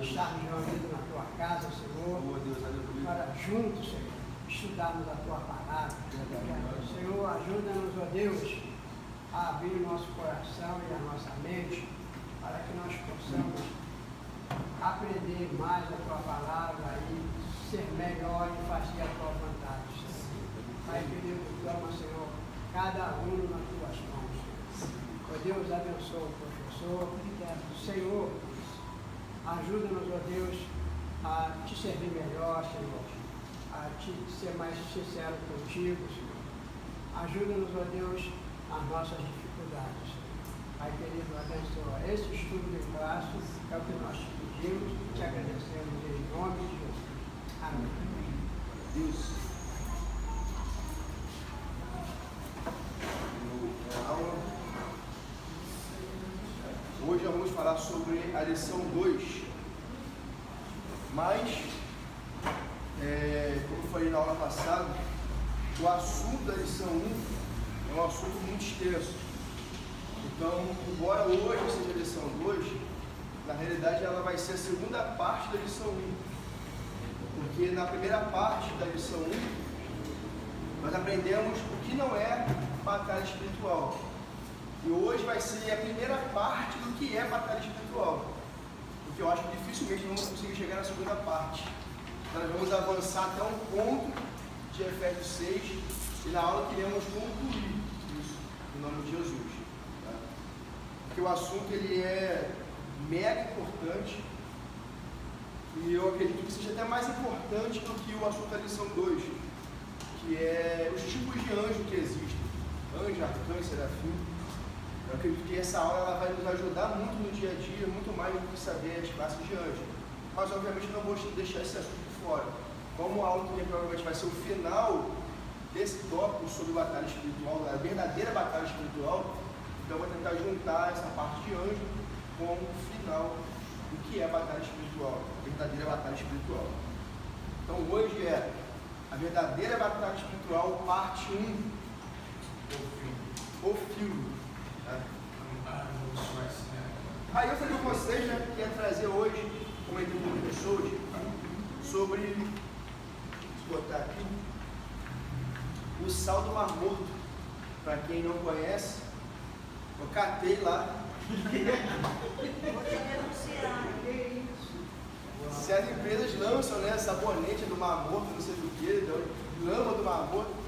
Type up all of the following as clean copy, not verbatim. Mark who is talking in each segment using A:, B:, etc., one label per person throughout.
A: estarmos reunidos na tua casa, Senhor, para juntos, Senhor, estudarmos a tua palavra. Senhor, ajuda-nos, ó Deus, a abrir o nosso coração e a nossa mente, para que nós possamos aprender mais a tua palavra e ser melhor e fazer a tua vontade, Senhor. Pai querido, toma, Senhor, cada um nas tuas mãos. Ó Deus, abençoa o professor. Senhor, ajuda-nos, ó Deus, a te servir melhor, Senhor, a te ser mais sincero contigo, Senhor. Ajuda-nos, ó Deus, as nossas dificuldades, Senhor. Pai querido, abençoa esse estudo de classe, é o que nós te pedimos e te agradecemos em nome de Jesus. Amém.
B: Deus. Hoje nós vamos falar sobre a lição 2, mas, como eu falei na aula passada, o assunto da lição 1 é um assunto muito extenso. Então, embora hoje seja a lição 2, na realidade ela vai ser a segunda parte da lição 1, porque na primeira parte da lição 1 nós aprendemos o que não é batalha espiritual. E hoje vai ser a primeira parte do que é batalha espiritual, porque eu acho que dificilmente nós vamos conseguir chegar na segunda parte. Nós vamos avançar até um ponto de Efésios 6 e na aula queremos concluir isso, em nome de Jesus. Tá? Porque o assunto ele é mega importante e eu acredito que seja até mais importante do que o assunto da lição 2, que é os tipos de anjo que existem, anjo, arcanjo, serafim. Eu acredito que essa aula ela vai nos ajudar muito no dia a dia, muito mais do que saber as classes de anjo. Mas obviamente não vou deixar esse assunto de fora. Como a aula que provavelmente vai ser o final desse tópico sobre batalha espiritual, a verdadeira batalha espiritual, então eu vou tentar juntar essa parte de anjo com o final do que é a batalha espiritual, a verdadeira batalha espiritual. Então hoje é a verdadeira batalha espiritual, parte 1, o filme. Aí eu falei com vocês, né, que ia trazer hoje, comentei com pessoas, sobre, vou botar aqui, o sal do Mar Morto. Para quem não conhece, eu catei lá. Se as empresas lançam, né, sabonete do Mar Morto, não sei do que, lama do Mar Morto.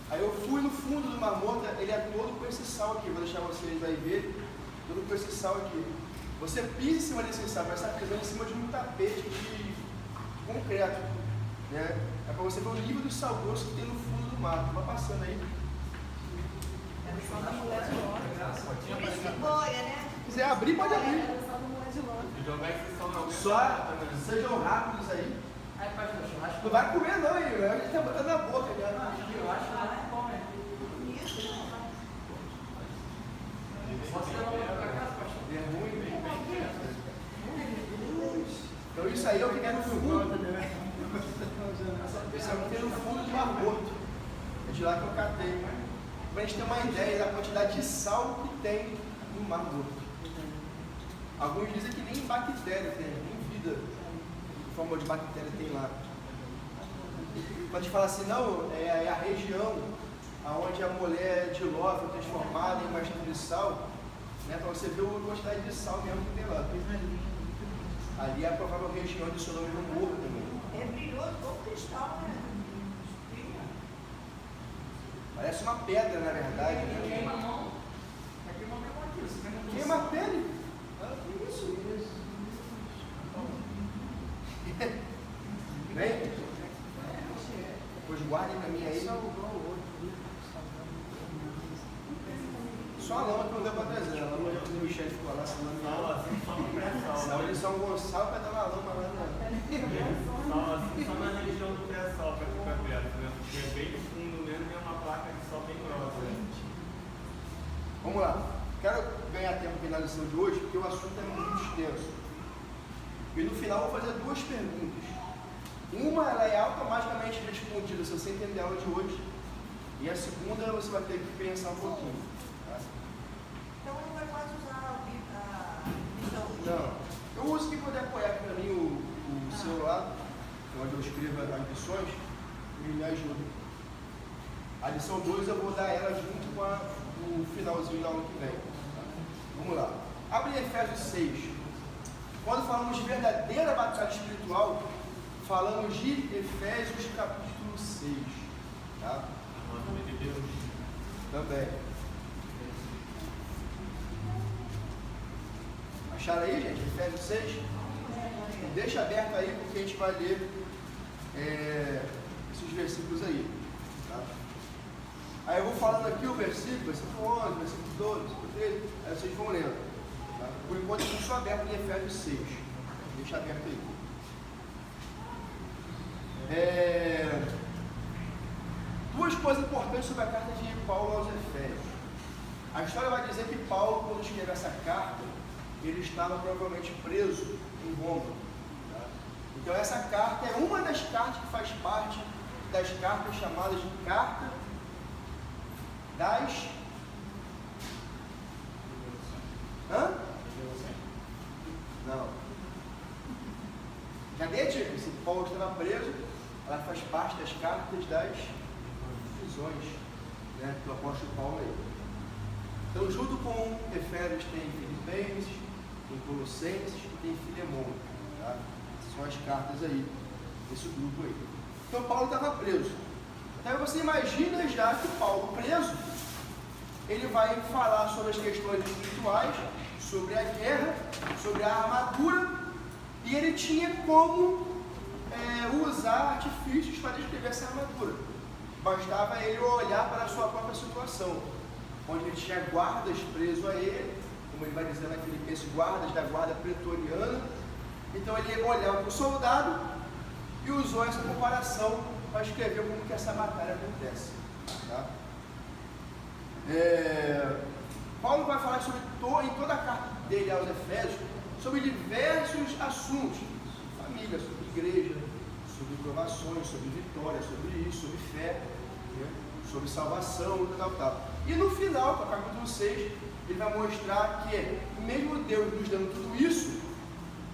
B: Aí eu fui no fundo do Mar Morto, ele é todo com esse sal aqui, vou deixar vocês aí verem, todo com esse sal aqui. Você pisa em cima desse sal, mas está pisando em cima de um tapete de concreto, né? É para você ver o nível do sal grosso que tem no fundo do mar. Vai passando aí. Se quiser abrir, pode abrir. Só sejam rápidos aí. Não vai comer não, hein? A gente tá botando na boca já. Eu acho que não é bom, né? É ruim, então isso aí é o que tem no fundo. Esse é o que tem no fundo do Mar Morto. É de lá que eu catei. Para a gente ter uma ideia da quantidade de sal que tem no Mar Morto. Alguns dizem que nem bactéria tem, nem vida em forma de bactéria tem lá. Quando a gente fala assim, não, é a região onde a mulher de Ló foi transformada em uma estrela de sal, né, para você ver a quantidade de sal mesmo que tem lá. Ali é a provável região de Sodoma e Gomorra também.
C: É brilhoso como cristal, né?
B: Parece uma pedra, na verdade. Né?
D: Queima a mão. Queima a mão aqui.
B: Queima a pele. Que isso? Vem? Pois guardem pra mim aí. Só a lama que não deu pra trazer. A lama já o Michel ficou lá, senão não.
D: Assim, só no pré-sal.
B: Eles são Gonçalo pra dar uma lama lá
D: Só assim, só na região do pré-sal pra ficar perto, né? Porque é bem no fundo mesmo e é uma placa de sol bem grossa.
B: Vamos lá. Quero ganhar tempo aqui na lição de hoje, porque o assunto é muito extenso. E no final eu vou fazer duas perguntas. Uma ela é automaticamente respondida se você entender a aula de hoje. E a segunda você vai ter que pensar um pouquinho. Tá?
C: Então não vai mais usar a visão.
B: Não. Eu uso o que puder no celular, onde eu escrevo as lições, e me ajuda. A lição 2 eu vou dar ela junto com o finalzinho da aula que vem. Tá? Vamos lá. Abre em Efésios 6. Quando falamos de verdadeira batalha espiritual, falamos de Efésios capítulo 6. Tá? Também. Acharam aí, gente? Efésios 6? Deixa aberto aí, porque a gente vai ler esses versículos aí. Tá? Aí eu vou falando aqui o versículo 11, versículo 12, versículo 13, aí vocês vão lendo. Tá? Por enquanto eu estou aberto em Efésios 6. Deixa aberto aí. Duas coisas importantes sobre a carta de Paulo aos Efésios. A história vai dizer que Paulo, quando escreveu essa carta, ele estava provavelmente preso em Roma. Tá? Então essa carta é uma das cartas que faz parte das cartas chamadas de Carta das... Hã? Não. Já dei a dica, se Paulo estava preso, ela faz parte das cartas das prisões, né, do apóstolo Paulo aí. Então, junto com Efésios tem Filipenses, tem Colossenses e tem Filemão. Tá? São as cartas aí, desse grupo aí. Então, Paulo estava preso. Então, você imagina já que Paulo preso, ele vai falar sobre as questões espirituais, sobre a guerra, sobre a armadura, e ele tinha como usar artifícios para descrever essa armadura. Bastava ele olhar para a sua própria situação, onde ele tinha guardas presos a ele, como ele vai dizer na Filipenses, guardas da guarda pretoriana. Então ele olhava para o soldado e usou essa comparação para escrever como que essa batalha acontece. Tá? Paulo vai falar sobre em toda a carta dele aos Efésios sobre diversos assuntos, sobre família, sobre igreja, sobre provações, sobre vitória, sobre isso, sobre fé, né? Sobre salvação, tal. E no final, no capítulo 6, ele vai mostrar que, mesmo Deus nos dando tudo isso,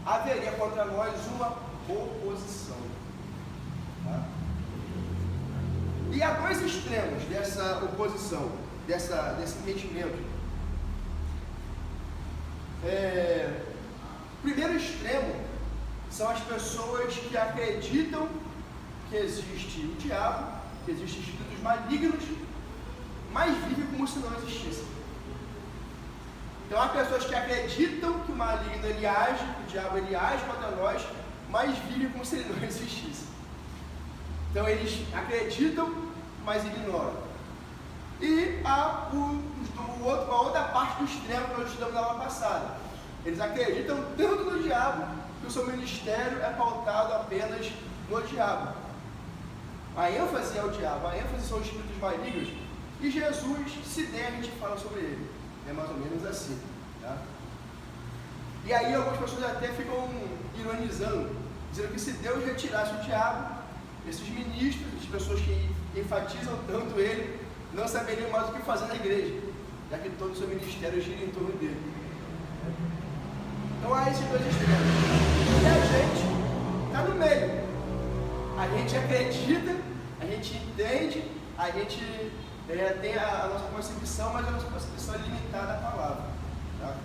B: haveria contra nós uma oposição. Tá? E há dois extremos dessa oposição, desse entendimento. O primeiro extremo são as pessoas que acreditam que existe o diabo, que existem espíritos malignos, mas vivem como se não existissem. Então há pessoas que acreditam que o maligno ele age, que o diabo ele age contra nós, mas vivem como se ele não existisse. Então eles acreditam, mas ignoram. E há a outra parte do extremo que nós estudamos na aula passada. Eles acreditam tanto no diabo que o seu ministério é pautado apenas no diabo. A ênfase é o diabo, a ênfase são os espíritos malignos, e Jesus, se der, a gente fala sobre ele. É mais ou menos assim. Tá? E aí algumas pessoas até ficam ironizando, dizendo que se Deus retirasse o diabo, esses ministros, as pessoas que enfatizam tanto ele, não saberiam mais o que fazer na igreja, já que todo o seu ministério gira em torno dele. Então há esses dois extremos. E a gente está no meio. A gente acredita, a gente entende, a gente tem a nossa concepção, mas a nossa concepção é limitada à palavra. Tá?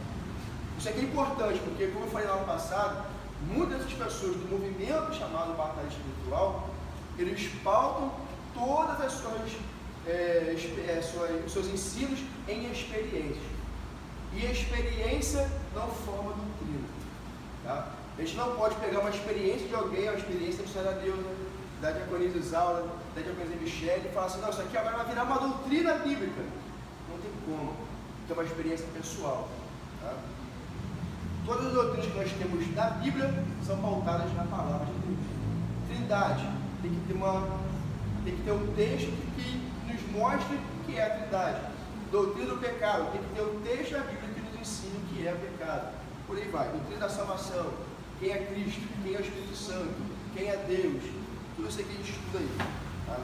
B: Isso aqui é importante, porque, como eu falei no ano passado, muitas dessas pessoas do movimento chamado Batalha Espiritual, eles pautam todas as seus ensinos em experiências. E a experiência não forma doutrina. Tá? A gente não pode pegar uma experiência de alguém, uma experiência da Senhora Deus, da diaconisa Isaura, da diaconisa Michele, e falar assim, não, isso aqui agora vai virar uma doutrina bíblica. Não tem como. É uma experiência pessoal. Tá? Todas as doutrinas que nós temos na Bíblia são pautadas na palavra de Deus. Trindade. Tem que ter um texto que nos mostre o que é a Trindade. Doutrina do pecado. Tem que ter um texto da Bíblia que nos ensine o que é pecado. Por aí vai. Doutrina da salvação. Quem é Cristo? Quem é o Espírito Santo? Quem é Deus? Tudo isso aqui a gente estuda aí. Tá?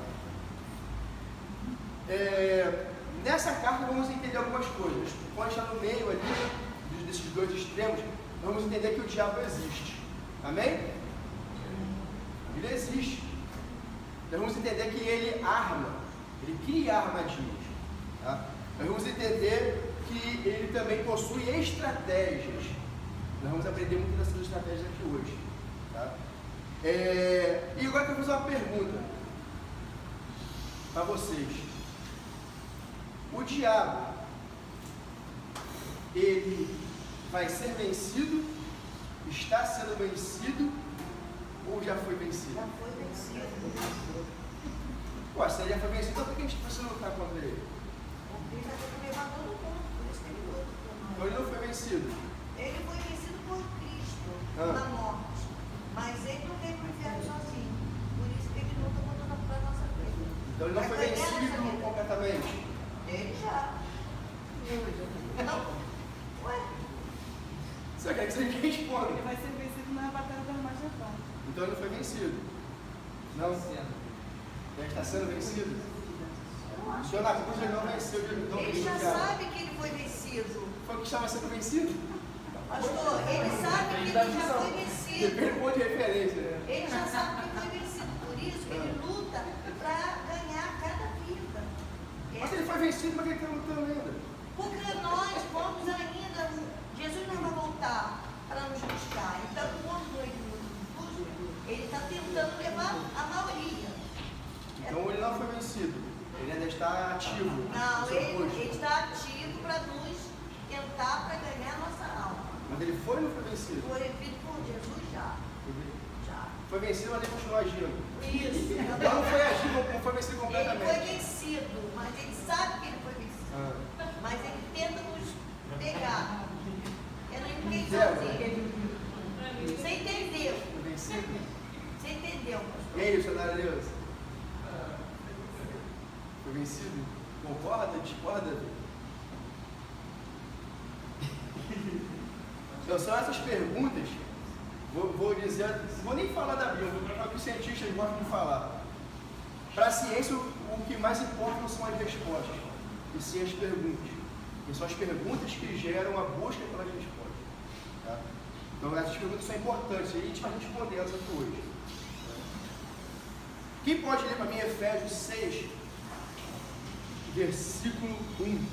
B: Nessa carta vamos entender algumas coisas. Quando está no meio ali desses dois extremos, vamos entender que o diabo existe. Amém? Ele existe. Nós vamos entender que ele arma, ele cria armadilhas. Tá? Nós vamos entender que ele também possui estratégias. Nós vamos aprender muito dessas estratégias aqui hoje. Tá? E agora eu vou fazer uma pergunta para vocês. O diabo, ele vai ser vencido, está sendo vencido ou já foi vencido?
C: Já foi vencido.
B: Pô, se ele já foi vencido, então por que a gente precisa lutar contra ele?
C: Ele já tem que levar todo mundo, por isso que ele luta.
B: Então ele não foi vencido.
C: Ele foi vencido por Cristo na morte, mas ele não veio para o inferno sozinho. Por isso que ele luta para a nossa vida.
B: Então ele não foi vencido completamente.
C: Ele já. Não. Ué?
B: Você quer que você responda?
E: Ele vai ser vencido na batalha da Armagedon.
B: Então ele não foi vencido. Não? Ele está sendo vencido? O Senhor na cruz ele não venceu.
C: Ele já sabe que ele foi vencido.
B: Foi o que estava sendo vencido?
C: Pastor, ele sabe que ele já foi vencido.
B: Depende do ponto de referência.
C: Ele já sabe que foi vencido. Por isso que ele luta para ganhar cada vida.
B: Mas ele foi vencido, mas ele está lutando ainda.
C: Porque nós vamos ainda. Jesus não vai voltar para nos buscar. Então, quando ele nos busca, ele está tentando levar a maioria.
B: Então ele não foi vencido. Ele ainda está ativo.
C: Não, ele está ativo para nos tentar para ganhar a nossa alma.
B: Mas ele foi ou não foi vencido?
C: Foi feito por Jesus já. Já.
B: Foi vencido, mas ele continuou agindo.
C: Isso.
B: Então não foi agido, não foi vencido
C: Ele foi
B: completamente.
C: vencido, mas ele sabe que ele foi vencido. Mas ele tenta nos pegar. Eu não entendi sozinho. Você entendeu?
B: Foi vencido.
C: Você entendeu, pastor?
B: E aí, missionário Deus? Foi vencido? Concorda? Discorda? Então, são essas perguntas. Vou dizer, vou nem falar da Bíblia, vou falar o que os cientistas gostam de falar. Para a ciência, o que mais importa não são as respostas, e sim as perguntas. E são as perguntas que geram a busca pelas respostas. Tá? Então, essas perguntas são importantes e a gente vai responder elas aqui hoje. Quem pode ler para mim Efésios 6, versículo 1?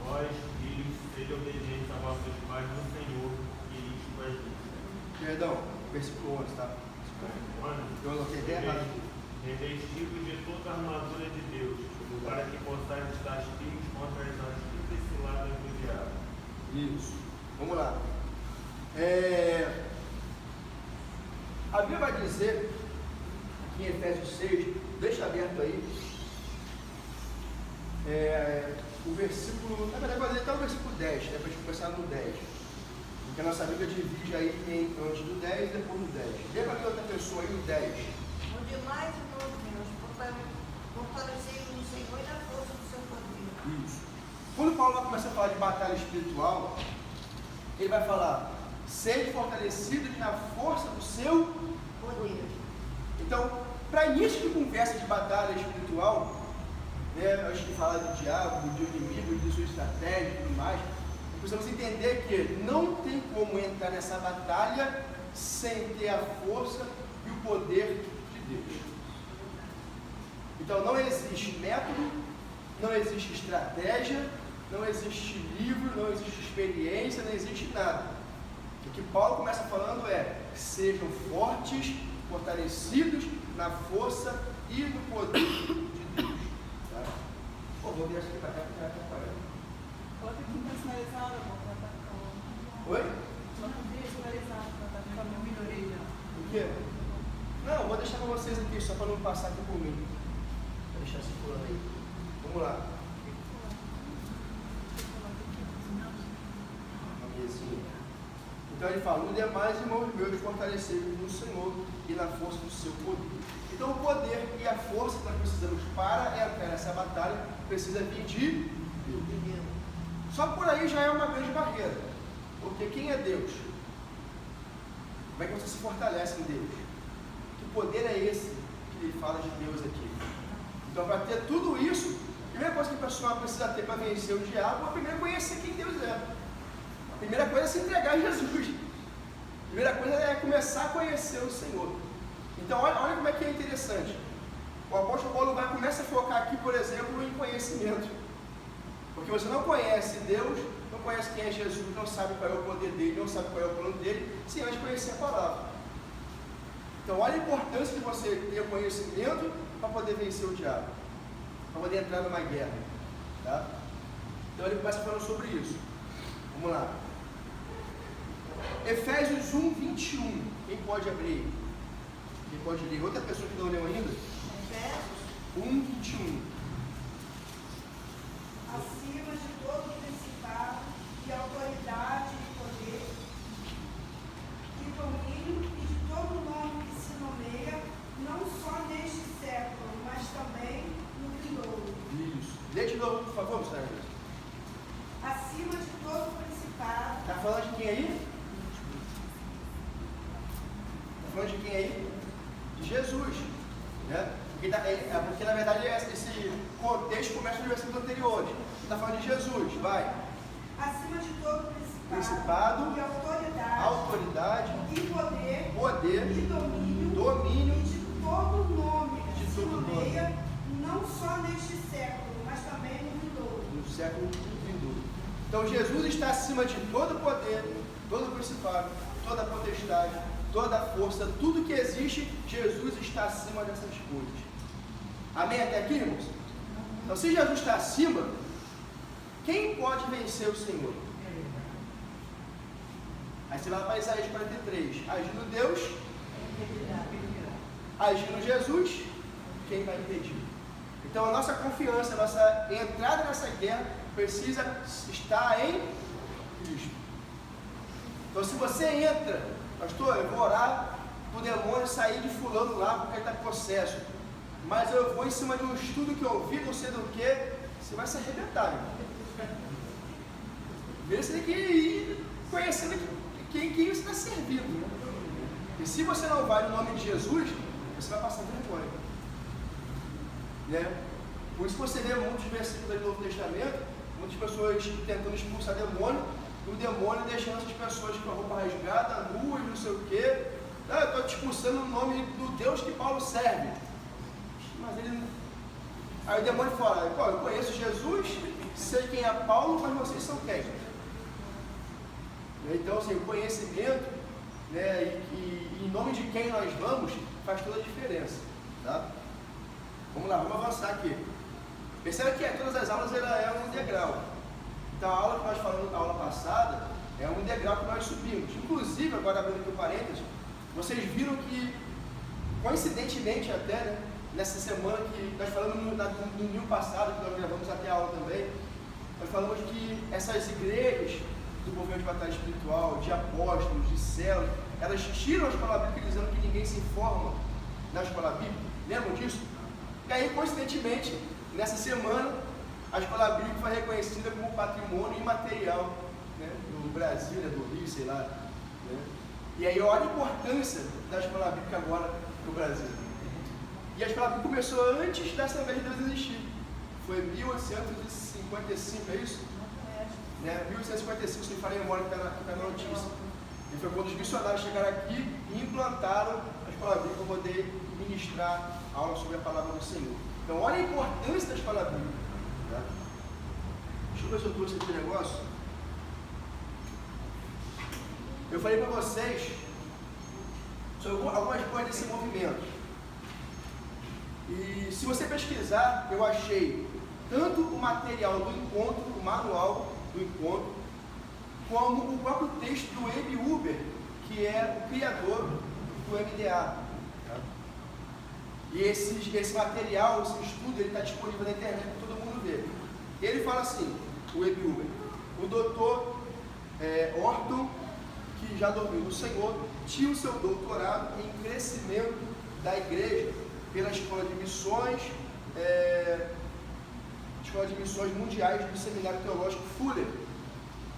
D: Vós, filhos, sejam obedientes a vossos pais no Senhor, e isto vai vir.
B: Perdão, versículo 11, tá? Eu anotei bem errado.
D: Revestidos de toda a armadura de Deus, para que possais estar firmes contra as astutas ciladas do diabo.
B: Isso. Vamos lá. A Bíblia vai dizer, aqui em Efésios 6, deixa aberto aí, o versículo, na verdade, vai dizer até o versículo 10, para a gente começar no 10. Porque a nossa Bíblia divide aí antes do 10 e depois do 10. Lê para outra pessoa aí o 10.
C: Onde mais, irmãos meus, fortalecei-vos no Senhor e na força do seu poder.
B: Isso. Quando Paulo vai começar a falar de batalha espiritual, ele vai falar, sede fortalecidos na força do seu
C: Poder.
B: Então, para início de conversa de batalha espiritual, antes de falar do diabo, do inimigo, de sua estratégia e tudo mais, precisamos entender que não tem como entrar nessa batalha sem ter a força e o poder de Deus. Então não existe método, não existe estratégia, não existe livro, não existe experiência, não existe nada. O que Paulo começa falando é: sejam fortes, fortalecidos na força e no poder de Deus. Tá? Vou vir aqui para cá porque já está parando.
E: Coloca aqui personalizado, amor, pra estar com...
B: Oi?
E: Coloca personalizado, pra estar com a minha melhoria.
B: O quê? Não, vou deixar para vocês aqui, só para não passar aqui por mim. Vou deixar circulando aí. Vamos lá. Uma mesinha. Então ele fala: no demais, irmãos meus, fortalecei-vos no Senhor e na força do seu poder. Então o poder e a força que nós precisamos para entrar nessa batalha precisa vir de Deus. Só por aí já é uma grande barreira. Porque quem é Deus? Como é que você se fortalece em Deus? Que poder é esse que ele fala de Deus aqui? Então, para ter tudo isso, a primeira coisa que a pessoa precisa ter para vencer o diabo é primeiro conhecer quem Deus é. A primeira coisa é se entregar a Jesus. A primeira coisa é começar a conhecer o Senhor. Então, olha como é que é interessante. O apóstolo Paulo começa a focar aqui, por exemplo, em conhecimento. Porque você não conhece Deus, não conhece quem é Jesus, não sabe qual é o poder dele, não sabe qual é o plano dele, sem antes conhecer a palavra. Então, olha a importância de você ter conhecimento para poder vencer o diabo, para poder entrar numa guerra. Tá? Então, ele começa falando sobre isso. Vamos lá. Efésios 1, 21. Quem pode abrir? Quem pode ler? Outra pessoa que não leu ainda?
C: Efésios
B: 1, 21.
E: Acima de todo principado e autoridade e poder, e domínio e de todo nome que se nomeia, não só neste século, mas também no vindouro.
B: Isso. Lê de novo, por favor, Gustavo.
E: Acima de todo principado.
B: Está falando de quem aí? Está falando de quem aí? De Jesus. Né? Porque na verdade esse contexto começa nos versículos anteriores. Está falando de Jesus, vai.
E: Acima de todo
B: Principado,
E: e
B: autoridade
E: e poder
B: e domínio
E: e de todo nome que
B: de
E: se
B: todo
E: nomeia, não só neste século, mas também no vindouro.
B: no século vindouro. Então Jesus está acima de todo poder, todo principado, toda potestade, toda força, tudo que existe, Jesus está acima dessas coisas. Amém até aqui, irmãos? Então, se Jesus está acima, quem pode vencer o Senhor? Aí você vai para Isaías 43. Agindo Deus, agindo Jesus, quem vai impedir? Então, a nossa confiança, a nossa entrada nessa guerra precisa estar em Cristo. Então, se você entra, pastor, eu vou orar para o demônio sair de fulano lá porque ele está possesso, mas eu vou em cima de um estudo que eu vi, não sei do que, você vai se arrebentar, irmão. Você tem que ir conhecendo quem você está servindo. Né? E se você não vai no nome de Jesus, você vai passar vergonha. Né? Por isso que você vê muitos versículos do Novo Testamento, muitas pessoas tentando expulsar demônio, e o demônio deixando essas pessoas com a roupa rasgada, nuas, não sei o quê. Eu estou te expulsando no nome do Deus que Paulo serve. Mas ele não... Aí o demônio fala, eu conheço Jesus, sei quem é Paulo, mas vocês são quem? Então, assim, o conhecimento, né, e em nome de quem nós vamos, faz toda a diferença. Tá? Vamos lá, vamos avançar aqui. Perceba que todas as aulas ela é um degrau. Então, a aula que nós falamos na aula passada é um degrau que nós subimos. Inclusive, agora abrindo aqui o parênteses, vocês viram que, coincidentemente até, né, nessa semana que nós falamos no domingo passado, que nós gravamos até a aula também, nós falamos que essas igrejas do movimento de batalha espiritual, de apóstolos, de células, elas tiram a escola bíblica dizendo que ninguém se informa na escola bíblica. Lembram disso? E aí, coincidentemente, nessa semana, a escola bíblica foi reconhecida como patrimônio imaterial, né, do Brasil, né, do Rio, sei lá. Né? E aí, olha a importância da escola bíblica agora no Brasil. E a escola bíblica começou antes da Assembleia de Deus existir. Foi em 1855, é isso? Né? 1855, se me falei a memória, que está na notícia. E foi quando os missionários chegaram aqui e implantaram a escola bíblica para poder ministrar a aula sobre a palavra do Senhor. Então, olha a importância da escola bíblica. Tá? Deixa eu ver se eu trouxe aqui o negócio. Eu falei para vocês sobre algumas coisas desse movimento. E se você pesquisar, eu achei tanto o material do encontro, o manual do encontro, como o próprio texto do Abe Uber, que é o criador do MDA. Tá? E esse material, esse estudo, ele está disponível na internet para todo mundo ver. Ele fala assim, o Abe Uber, o doutor Orton, que já dormiu no Senhor, tinha o seu doutorado em crescimento da igreja pela Escola de Missões, Escola de Missões Mundiais do Seminário Teológico Fuller.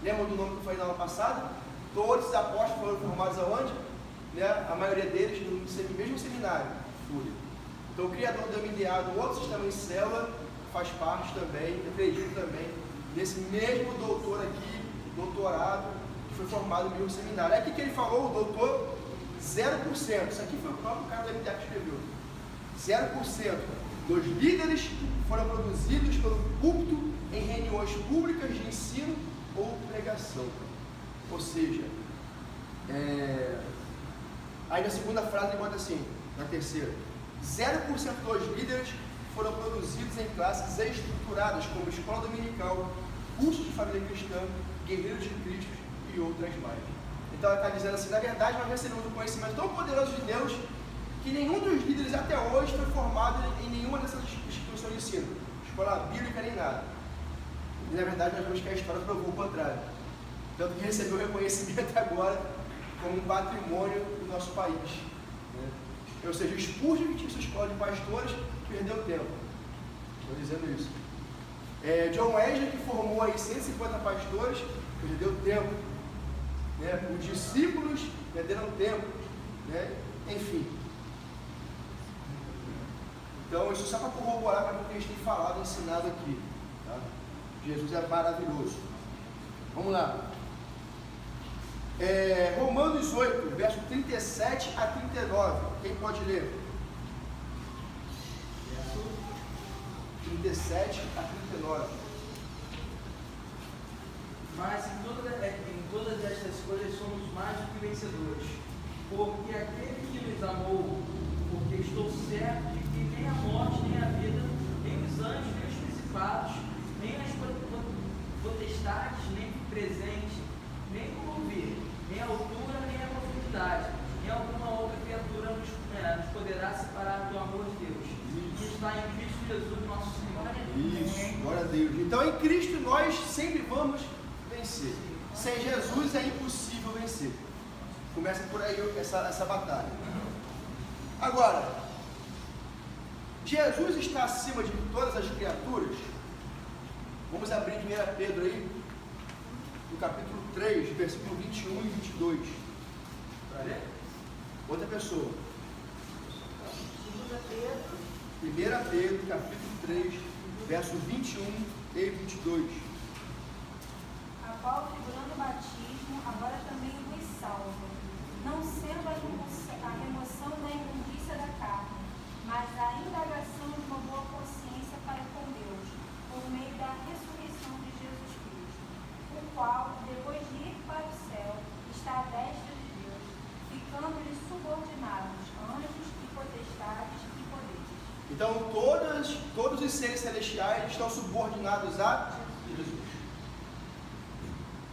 B: Lembra do nome que eu falei na aula passada? Todos os apóstolos foram formados aonde? Né? A maioria deles no mesmo seminário, Fuller. Então o criador do MDA, do outro sistema em célula, faz parte também, eu acredito também, nesse mesmo doutor aqui, doutorado, que foi formado no mesmo seminário. É aqui que ele falou, o doutor 0%, isso aqui foi o próprio cara do MTA que escreveu, 0% dos líderes foram produzidos pelo púlpito em reuniões públicas de ensino ou pregação. Ou seja, aí na segunda frase ele bota assim, na terceira, 0% dos líderes foram produzidos em classes estruturadas, como escola dominical, curso de família cristã, guerreiros de Cristo e outras mais. Então ela está dizendo assim, na verdade nós recebemos um conhecimento tão poderoso de Deus que nenhum dos líderes até hoje foi formado em nenhuma dessas instituições de ensino, escola bíblica nem nada. E na verdade nós vemos que a história provou o contrário. Tanto que recebeu reconhecimento agora como um patrimônio do nosso país. Né? Ou seja, o Spurgeon, que tinha sua escola de pastores, perdeu tempo. Estou dizendo isso. John Wesley, que formou aí 150 pastores, perdeu tempo. Né? Os discípulos perderam tempo. Né? Enfim. Então, isso só para corroborar para o que a gente tem falado e ensinado aqui. Tá? Jesus é maravilhoso. Vamos lá. Romanos 8, verso 37 a 39. Quem pode ler? 37 a 39.
F: Mas em todas estas coisas somos mais do que vencedores, porque aquele que nos amou, porque estou certo de que nem a morte, nem a vida, nem os anjos, nem os principados, nem as potestades, nem o presente, nem o mover, nem a altura, nem a profundidade, nem alguma outra criatura nos poderá separar do amor de Deus, que está em Cristo Jesus, nosso Senhor.
B: Isso, glória a Deus. Então, em Cristo nós sempre vamos vencer. Sem Jesus é impossível vencer. Começa por aí essa batalha. Agora, Jesus está acima de todas as criaturas? Vamos abrir 1 Pedro aí, no capítulo 3, versículo 21 e 22. Para ler? Outra pessoa. 1 Pedro, capítulo 3, verso 21 e 22.
G: A qual, figurando o batismo, agora também vos salva, não sendo a remoção da imundícia da carne, mas a indagação de uma boa consciência para com Deus, por meio da ressurreição de Jesus Cristo, o qual, depois de ir para o céu, está à destra de Deus, ficando-lhe subordinados anjos e potestades e poderes.
B: Então, todos os seres celestiais estão subordinados a Jesus.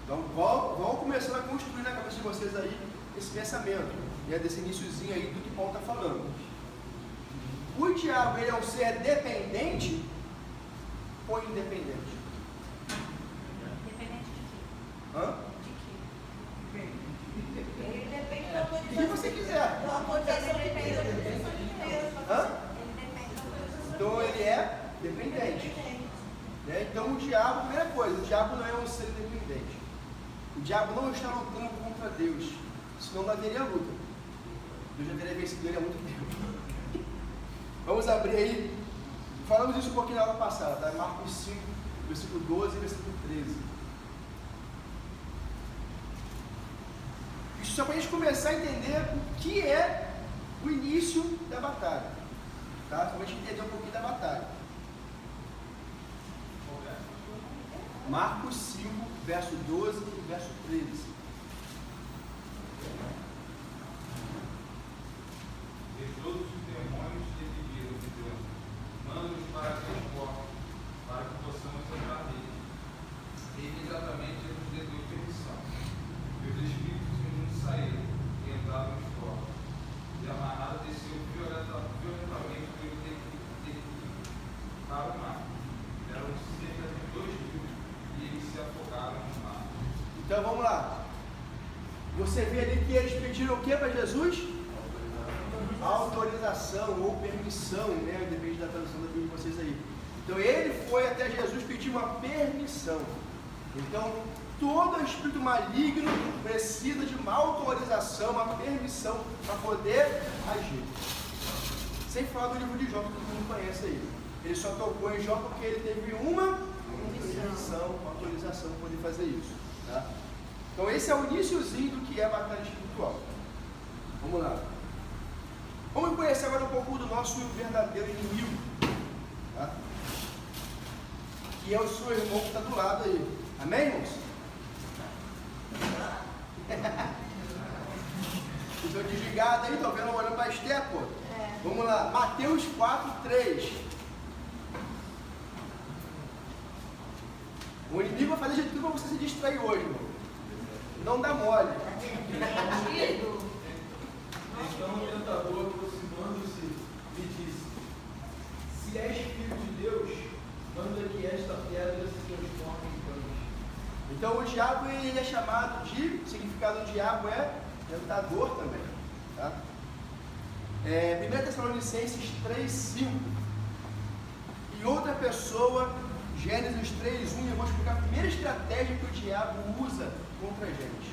B: Então, vão começando a construir na cabeça de vocês aí esse pensamento, né, desse iniciozinho aí do que Paulo está falando. O diabo, ele é um ser dependente ou independente?
G: Dependente de quê?
B: Hã?
G: De quê?
C: Ele depende da
B: O que
C: autorização.
B: você quiser.
C: Da autorização de Deus.
B: Hã?
G: Ele depende da autorização.
B: Então, ele é dependente. Né? Então, o diabo, primeira coisa, o diabo não é um ser independente. O diabo não está lutando contra Deus, senão não haveria luta. Deus já teria vencido ele há muito tempo. Vamos abrir aí. Falamos isso um pouquinho na aula passada, tá? Marcos 5, versículo 12 e versículo 13. Isso só para a gente começar a entender o que é o início da batalha. Tá? Só para a gente entender um pouquinho da batalha. Marcos 5, verso 12 e verso 13.
H: E todos os demônios que viviam de Deus, manda-nos para as portas, para que possamos entrar neles. Ele exatamente nos deu permissão. E os espíritos imundos saíram e entraram nos corpos. E a manada desceu violentamente pelo território para o mar. Eram cerca de 2.000 e eles se afogaram no mar.
B: Então vamos lá. Você vê ali que eles pediram o que para Jesus? Autorização ou permissão, né? Depende da tradução da Bíblia de vocês aí. Então ele foi até Jesus pedir uma permissão. Então todo espírito maligno precisa de uma autorização, uma permissão para poder agir. Sem falar do livro de Jó, que todo mundo conhece aí. Ele só tocou em Jó porque ele teve uma permissão, uma autorização para poder fazer isso. Tá? Então esse é o iniciozinho do que é a batalha espiritual. Vamos lá. Vamos conhecer agora um pouco do nosso verdadeiro inimigo, tá? Que é o seu irmão que está do lado aí. Amém, irmãos? Estou desligado aí, estou vendo olhando para a Esté, pô. Vamos lá, Mateus 4:3. O inimigo vai fazer de tudo para você se distrair hoje, irmão. Não dá mole.
F: Então o tentador, aproximando-se, lhe disse: Se és filho de Deus, manda que esta pedra se transforme em pães.
B: Então o diabo ele é chamado de, o significado do diabo é tentador também. Tá? 1 Tessalonicenses 3:5. E outra pessoa, Gênesis 3:1, eu vou explicar a primeira estratégia que o diabo usa contra a gente.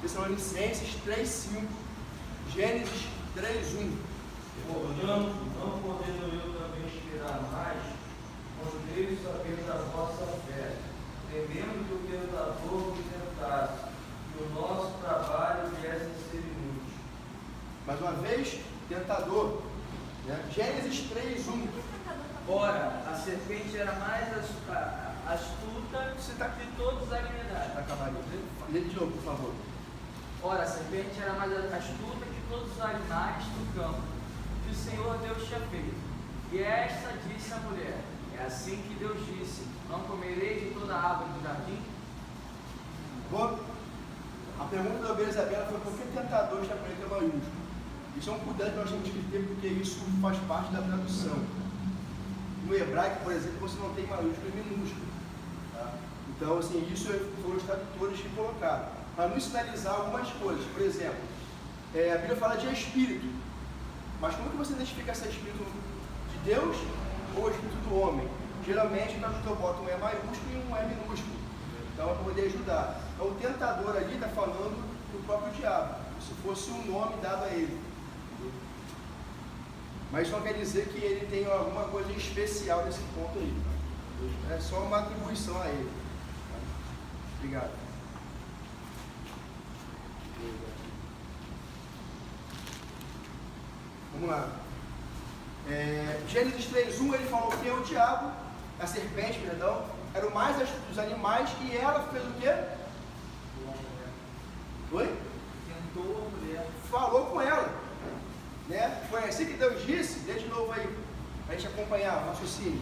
B: Tessalonicenses 3:5, Gênesis 3:1.
F: Portanto, não podendo eu também esperar mais, mandei saber da vossa fé, temendo que o tentador me tentasse, que o nosso trabalho viesse a ser inútil.
B: Mais uma vez, tentador. Né? Gênesis 3:1.
F: Ora, a serpente era mais astuta que todos os animais.
B: Lê de novo, por favor.
F: Ora, a serpente era mais astuta que todos os animais do campo, que o Senhor Deus tinha feito. E esta disse a mulher: É assim que Deus disse: Não comereis de toda a árvore do jardim?
B: Bom, a pergunta da ovelha Isabela foi: por que tentador está com letra maiúsculo? Isso é um cuidado que nós temos que ter, porque isso faz parte da tradução. No hebraico, por exemplo, você não tem maiúsculo e minúsculo. Tá? Então, assim, isso foram os tradutores que colocaram, para nos sinalizar algumas coisas. Por exemplo, a Bíblia fala de espírito, mas como que você identifica se é espírito de Deus ou espírito do homem? Geralmente, o tradutor bota um E maiúsculo e um E minúsculo, então é para poder ajudar. Então, o tentador ali está falando do próprio diabo, se fosse um nome dado a ele. Mas não quer dizer que ele tem alguma coisa especial nesse ponto aí. É só uma atribuição a ele. Obrigado. Vamos lá. Gênesis 3:1, ele falou que o diabo, a serpente, perdão, era o mais astuto dos animais, e ela fez o quê? Oi?
F: Tentou a mulher.
B: Falou com ela. Né? Foi assim que Deus disse. Dê de novo aí, para a gente acompanhar o raciocínio.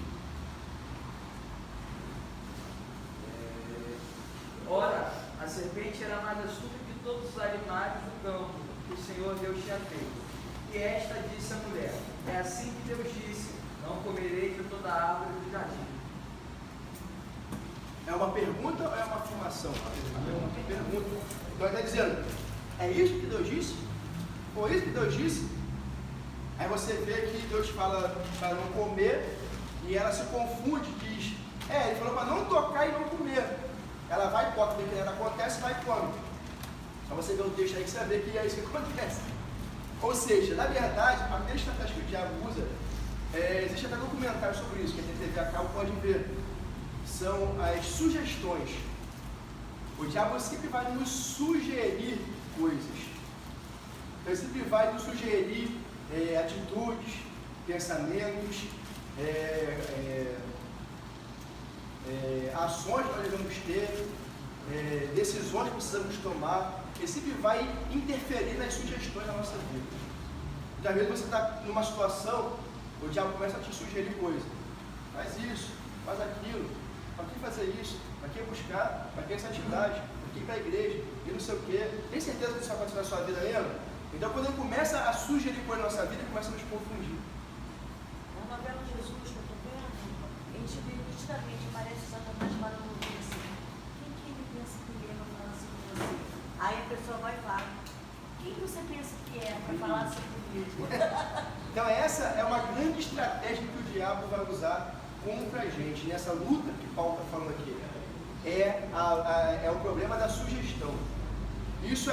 F: Ora, a serpente era mais astuta que todos os animais do campo que o Senhor Deus tinha feito. E esta disse a mulher: É assim que Deus disse: Não comereis de toda a árvore do jardim.
B: É uma pergunta ou é uma afirmação? É uma pergunta. Então ele está dizendo: é isso que Deus disse? Foi isso que Deus disse? Aí você vê que Deus fala para não comer e ela se confunde, diz: ele falou para não tocar e não comer. Ela vai e toca, vê que nada acontece, vai e come. Só você ver o texto aí que você vê que é isso que acontece. Ou seja, na verdade, a primeira estratégia que o diabo usa, existe até documentário sobre isso, que a TV a cabo pode ver. São as sugestões. O diabo sempre vai nos sugerir coisas. Então, ele sempre vai nos sugerir atitudes, pensamentos, ações que nós devemos ter, decisões que precisamos tomar. Ele sempre vai interferir nas sugestões da nossa vida. Então, às vezes você está numa situação, o diabo começa a te sugerir coisas. Faz isso, faz aquilo, para que fazer isso, para que buscar, para que essa atividade, para que ir para a igreja, e não sei o quê. Tem certeza que isso vai acontecer na sua vida mesmo? Então, quando ele começa a sugerir coisas na nossa vida, ele começa a nos confundir.
C: Na novela Jesus que eu estou vendo, a gente vê nitidamente, parece Satanás falando assim: quem que ele pensa que é para falar assim com você? Aí a pessoa vai falar: quem você pensa que é para falar assim comigo?
B: Então, essa é uma grande estratégia que o diabo vai usar contra a gente, nessa luta que Paulo está falando aqui. É o problema da sugestão. Isso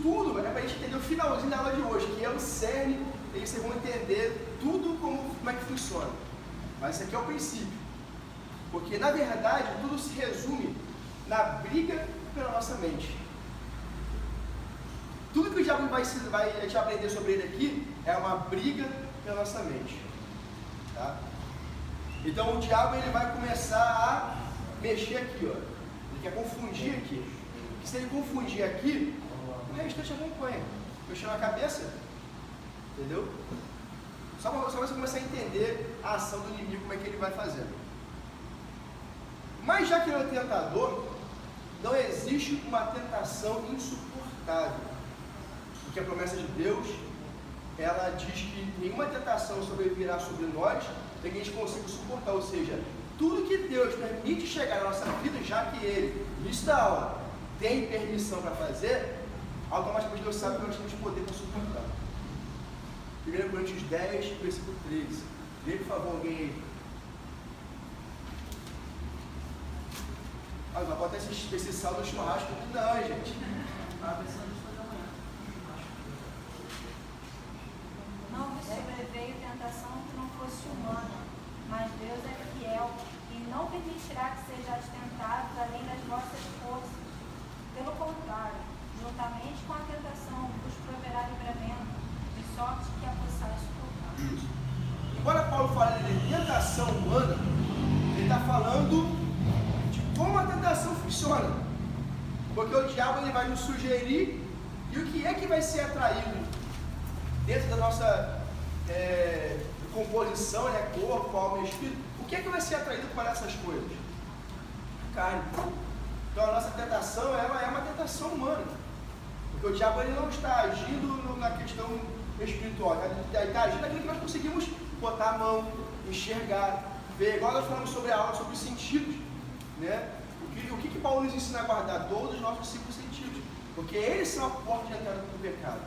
B: tudo é para a gente entender o finalzinho da aula de hoje, que é o cerne, e vocês vão entender tudo como é que funciona. Mas esse aqui é o princípio. Porque, na verdade, tudo se resume na briga pela nossa mente. Tudo que o diabo vai a gente aprender sobre ele aqui é uma briga pela nossa mente. Tá? Então o diabo ele vai começar a mexer aqui, ó. Ele quer confundir aqui. E se ele confundir aqui, o restante acompanha. Mexendo a cabeça, entendeu? Só você começar a entender a ação do inimigo, como é que ele vai fazendo. Mas já que ele é o tentador, não existe uma tentação insuportável. Porque a promessa de Deus, ela diz que nenhuma tentação sobrevirá sobre nós para que a gente consiga suportar. Ou seja, tudo que Deus permite chegar na nossa vida, já que Ele, no início da aula, tem permissão para fazer, automaticamente Deus sabe que nós temos poder para suportar. 1 Coríntios 10, versículo 13. Lê, por favor, alguém aí. Ah, vai botar esse sal no churrasco? Não, gente.
G: Não vos sobreveio tentação que não fosse humana, mas Deus é fiel e não permitirá que sejais tentados além das vossas forças. Pelo contrário, juntamente com a tentação, vos proverá livramento, de sorte que a possais suportar.
B: Isso. Embora Paulo fale de tentação humana, ele está falando de como a tentação funciona. Porque o diabo ele vai nos sugerir, e o que é que vai ser atraído dentro da nossa composição, né, corpo, alma e espírito? O que é que vai ser atraído por essas coisas? Carne. Então a nossa tentação, ela é uma tentação humana. Porque o diabo ele não está agindo na questão espiritual, ele está agindo naquilo que nós conseguimos botar a mão, enxergar, ver. Igual nós falamos sobre a aula, sobre os sentidos, né? O que Paulo nos ensina a guardar? Todos os nossos 5 sentidos. Porque eles são a porta de entrada do pecado.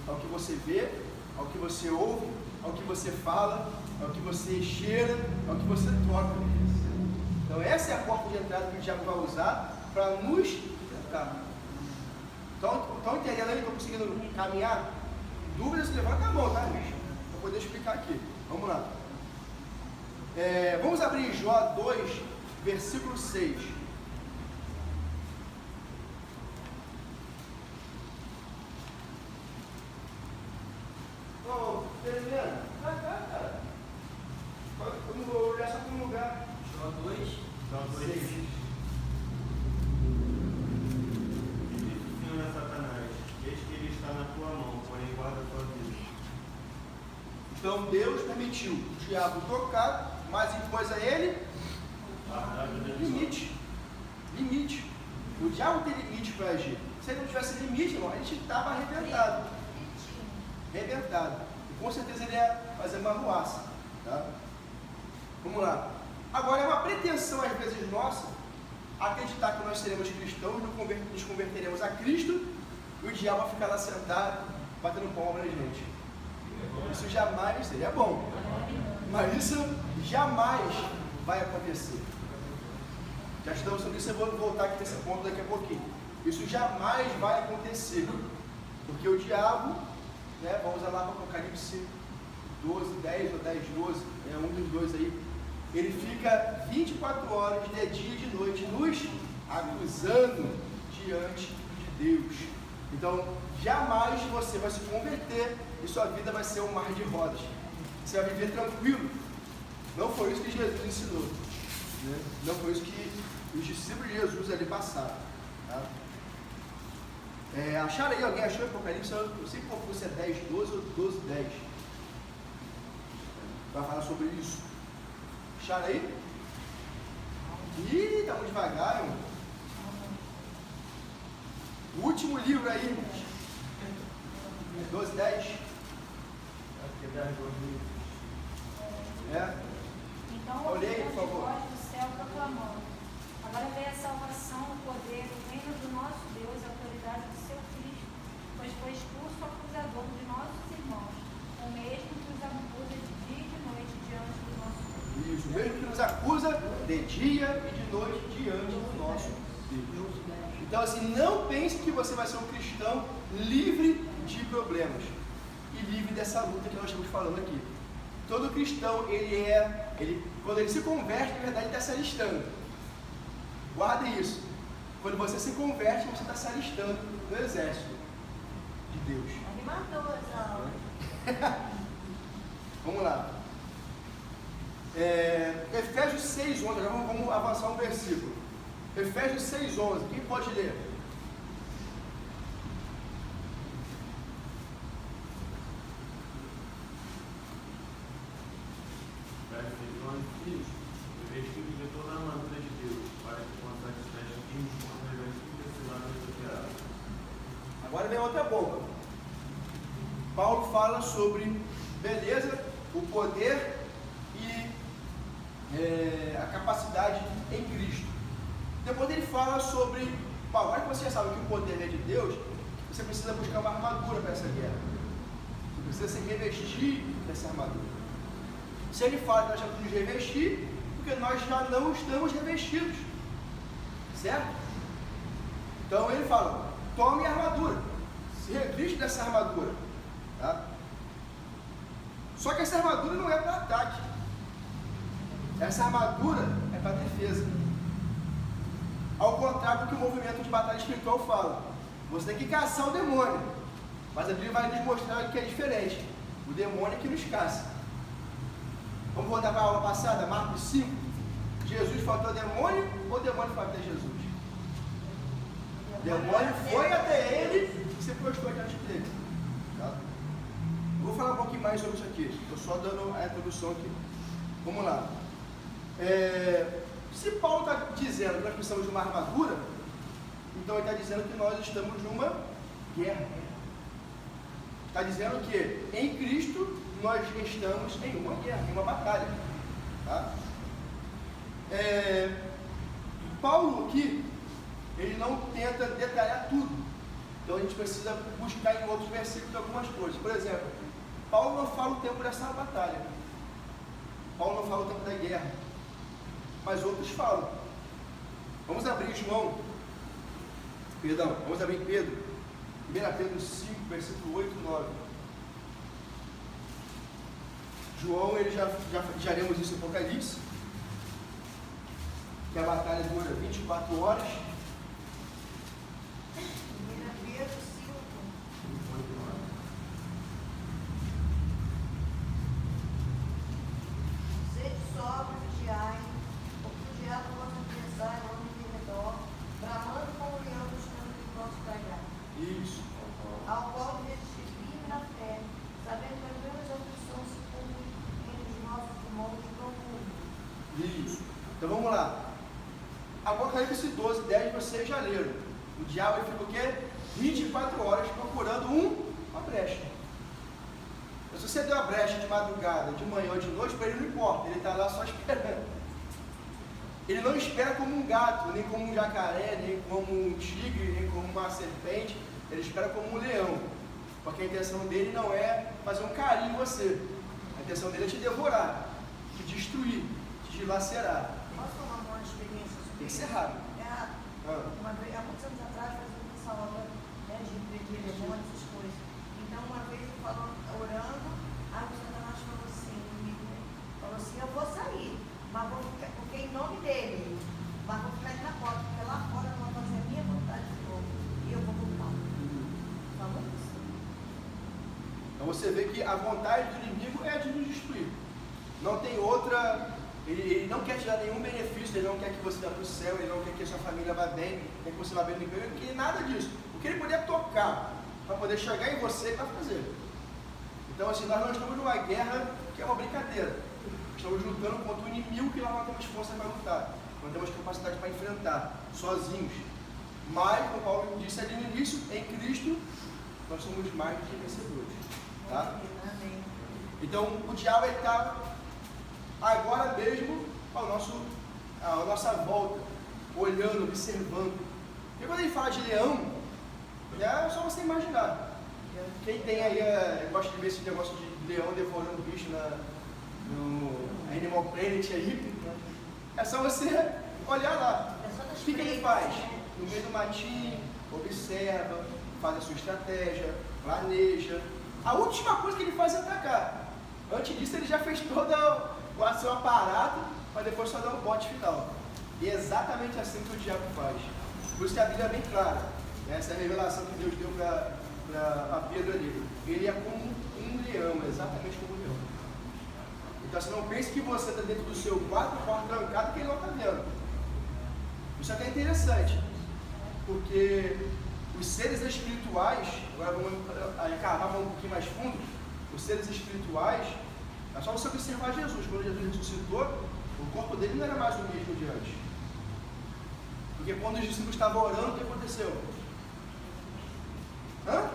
B: Ao que você vê, ao que você ouve, ao que você fala, ao que você cheira, ao que você toca. Então essa é a porta de entrada que o diabo vai usar para nos tentar. Estão entendendo aí? Estão conseguindo caminhar? Dúvidas, levanta a mão, tá, gente? Para poder explicar aqui. Vamos lá. Vamos abrir Jó 2, versículo 6. Ô, Fernando, vai cá, cara. Eu vou olhar só para um lugar.
F: Jó 2,
D: Jó 2.
B: 6.
D: Senhor a Satanás, eis que ele está na tua mão, porém guarda a tua vida.
B: Então Deus permitiu o diabo tocar, mas impôs a ele limite. Limite. O diabo tem limite para agir. Se ele não tivesse limite, irmão, a gente estava arrebentado. Arrebentado. E com certeza ele ia fazer uma ruaça. Tá? Vamos lá. Agora é uma pretensão às vezes nossa acreditar que nós seremos cristãos, nos converteremos a Cristo e o diabo vai ficar lá sentado, batendo palma na gente. Isso jamais seria bom. Mas isso jamais vai acontecer. Já estamos sobre isso, eu vou voltar aqui nesse ponto daqui a pouquinho. Isso jamais vai acontecer. Porque o diabo, né, vamos lá para o Apocalipse 12, 10 ou 10, 12, um dos dois aí, ele fica 24 horas, de dia e de noite, nos acusando diante de Deus. Então, jamais você vai se converter e sua vida vai ser um mar de rosas. Você vai viver tranquilo. Não foi isso que Jesus ensinou. Né? Não foi isso que os discípulos de Jesus ali passaram. Tá? Acharam aí? Alguém achou Apocalipse? Eu sei qual fosse 10, 12 ou 12, 10. Vai falar sobre isso. Acharam aí? Ih, tá muito devagar, irmão. O último livro aí, 12, 10.
G: Então
B: Olhei,
G: ouvi
B: por
G: grande
B: favor.
G: voz do céu proclamando: agora veio a salvação, o poder, o reino do nosso Deus, a autoridade do seu Cristo, pois foi expulso o acusador de nossos irmãos, o mesmo que os acusa de dia e de noite diante do nosso Deus.
B: Isso, o mesmo que nos acusa de dia e de noite diante do nosso Deus. Então, assim, não pense que você vai ser um cristão livre de problemas e livre dessa luta que nós estamos falando aqui. Todo cristão, quando ele se converte, na verdade, ele está se alistando. Guarde isso. Quando você se converte, você está se alistando no exército Deus.
C: Animador essa aula.
B: Vamos lá. Efésios 6:11, agora vamos avançar um versículo. Efésios 6:11, quem pode ler?
D: Revestido de toda a armadura de Deus, para que possa estar firme contra as ciladas do diabo.
B: Agora vem outra bomba. Paulo fala sobre beleza, o poder e a capacidade em Cristo. Depois ele fala sobre, Paulo, agora que você já sabe que o poder é de Deus, você precisa buscar uma armadura para essa guerra. Você precisa se revestir dessa armadura. Se ele fala que nós já podemos revestir, porque nós já não estamos revestidos. Certo? Então ele fala, tome a armadura, se reviste dessa armadura. Tá? Só que essa armadura não é para ataque. Essa armadura é para defesa. Ao contrário do que o movimento de batalha espiritual fala. Você tem que caçar o demônio. Mas a Bíblia vai nos mostrar que é diferente. O demônio é que nos caça. Vamos voltar para a aula passada, Marcos 5. Jesus foi até o demônio ou o demônio foi até Jesus? O demônio foi até ele e se prostrou diante dele. Tá? Vou falar um pouquinho mais sobre isso aqui. Estou só dando a introdução aqui. Vamos lá. Se Paulo está dizendo que nós precisamos de uma armadura, então ele está dizendo que nós estamos numa guerra. Está dizendo que em Cristo nós estamos em uma guerra, em uma batalha. Tá? Paulo aqui, ele não tenta detalhar tudo. Então a gente precisa buscar em outros versículos algumas coisas. Por exemplo, Paulo não fala o tempo dessa batalha. Paulo não fala o tempo da guerra. Mas outros falam. Vamos abrir vamos abrir Pedro. 1 Pedro 5, versículo 8 e 9. João, ele já lemos isso em Apocalipse, que a batalha dura 24 horas.
C: 1 Pedro 5. Sede sóbrios e vigiai, porque o diabo pode pensar em homem de redor, bramando como o leão buscando que possa tragar.
B: Isso.
C: Ao qual resistir firme na fé, sabendo que as mesmas aflições se cumprem entre os nossos irmãos de profundo.
B: Isso. Então vamos lá. Apocalipse 12, 10, vocês já leram. O diabo fica o quê? 24 horas procurando uma brecha. Se você deu a brecha de madrugada, de manhã ou de noite, para ele não importa, ele está lá só esperando. Ele não espera como um gato, nem como um jacaré, nem como um tigre, nem como uma serpente. Ele espera como um leão. Porque a intenção dele não é fazer um carinho em você. A intenção dele é te devorar, te destruir, te dilacerar.
C: Posso falar uma experiência sobre
B: Tem que ser
C: isso?
B: rápido.
C: Uma vez, há muitos anos atrás, fazendo essa aula de impedir demônios, essas coisas. Então, uma vez eu falando, orando, aí o Satanás falou assim comigo, né? Falou assim, eu vou sair, mas vou ficar, porque em nome dele, mas vou ficar aqui na porta, porque lá fora eu vou fazer a minha vontade de novo. E eu vou voltar. Falou isso.
B: Então você vê que a vontade do inimigo é de nos destruir. Não tem outra. Ele não quer te dar nenhum benefício, ele não quer que você vá para o céu, ele não quer que a sua família vá bem, quer que você vá bem no emprego, ele não quer nada disso. O que ele puder tocar para poder chegar em você, ele vai fazer. Então, assim, nós não estamos numa guerra que é uma brincadeira. Estamos lutando contra um inimigo que nós não temos força para lutar. Não temos capacidade para enfrentar, sozinhos. Mas, como Paulo disse ali no início, em Cristo, nós somos mais do que vencedores. Tá?
C: Amém.
B: Então, o diabo está agora mesmo à nossa volta, olhando, observando. E quando ele fala de leão, é só você imaginar. Quem tem aí, gosta de ver esse negócio de leão devorando bicho no Animal Planet aí, é só você olhar lá. O que ele faz? No meio do matinho, observa, faz a sua estratégia, planeja. A última coisa que ele faz é atacar. Antes disso, ele já fez todo o seu aparato, mas depois só dá o bote final. E é exatamente assim que o diabo faz. Por isso que a Bíblia é bem clara. Essa é a revelação que Deus deu para para Pedro ali. Ele é como um leão, exatamente como um leão. Então você não pense que você está dentro do seu quarto trancado que ele não está vendo. Isso é até interessante, porque os seres espirituais, agora vamos cavar um pouquinho mais fundo, os seres espirituais, é só você observar Jesus. Quando Jesus ressuscitou, o corpo dele não era mais o mesmo de antes. Porque quando os discípulos estavam orando, o que aconteceu?
C: Quando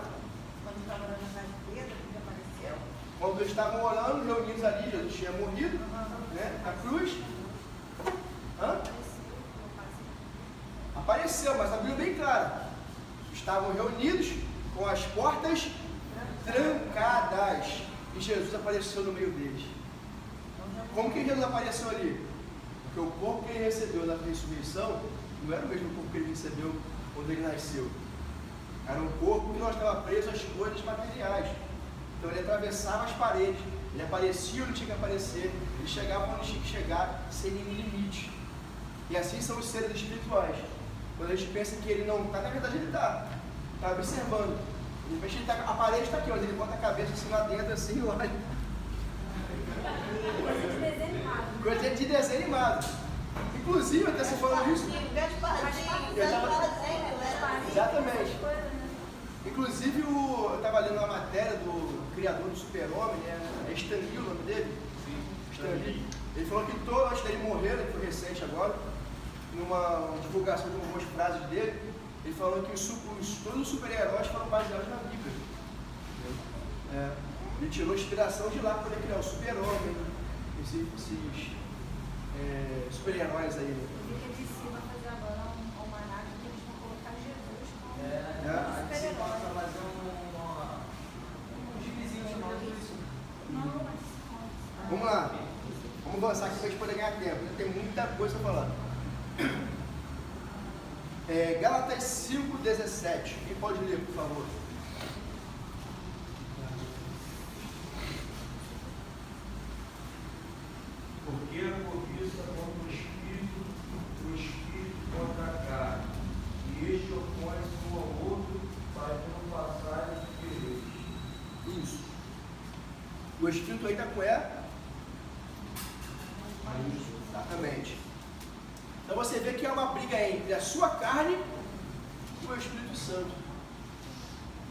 C: estava orando na casa de Pedro, o que apareceu?
B: Quando eles estavam orando, reunidos ali, Jesus tinha morrido, né, na cruz. Apareceu, mas a Bíblia é bem clara. Estavam reunidos com as portas trancadas. E Jesus apareceu no meio deles. Como que Jesus apareceu ali? Porque o corpo que ele recebeu na ressurreição não era o mesmo corpo que ele recebeu quando ele nasceu. Era um corpo que não estava preso às coisas materiais. Então ele atravessava as paredes. Ele aparecia onde tinha que aparecer. Ele chegava onde tinha que chegar, sem nenhum limite. E assim são os seres espirituais. Quando a gente pensa que ele não está, na verdade ele está observando. De repente ele a parede está aqui, mas ele bota a cabeça assim lá dentro, assim, e olha.
G: Coisa de desenho animado.
B: Coisa de desenho animado. Inclusive, até você falando isso. Exatamente. Inclusive, eu estava lendo uma matéria do criador do Super-Homem, né? É Stan Lee o nome dele? Stan Lee. Ele falou que antes dele morrer, que foi recente agora, numa divulgação de algumas frases dele, ele falou que todos os super-heróis foram baseados na Bíblia. Ele tirou inspiração de lá para poder criar o Super-Homem, esses super-heróis aí.
G: Eu vi que vai fazer agora um almanac que eles vão colocar Jesus como
F: Você
G: super-herói.
F: passa fazer um gibizinho chamado isso.
G: Não, mas...
B: Vamos lá. Vamos avançar aqui para a gente poder ganhar tempo. Tem muita coisa para falar. Gálatas 5:17. Quem pode ler, por favor?
H: Porque a cobiça contra o espírito contra a carne, e este opõe-se um ao outro para que não passarem de quereres.
B: Isso. O espírito aí está com Isso, exatamente. Então você vê que é uma briga entre a sua carne e o Espírito Santo.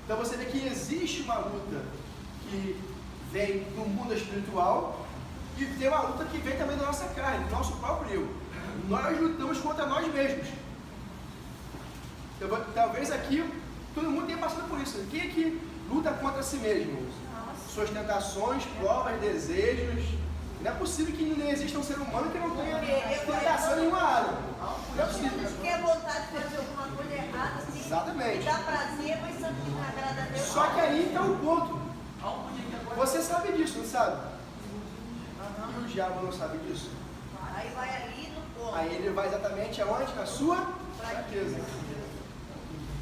B: Então você vê que existe uma luta que vem do mundo espiritual e tem uma luta que vem também da nossa carne, do nosso próprio eu. Nós lutamos contra nós mesmos. Talvez aqui todo mundo tenha passado por isso. Quem é que luta contra si mesmo? Suas tentações, provas, desejos. Não é possível que não exista um ser humano que não tenha tentação em nenhuma área. Não é possível.
C: Você quer vontade de fazer alguma coisa errada, assim,
B: Exatamente.
C: dá prazer, mas sabe que não agrada a Deus.
B: Só que aí está o ponto. Você sabe disso, não sabe? E o diabo não sabe disso?
C: Aí vai ali no ponto.
B: Aí ele vai exatamente aonde? Na sua fraqueza.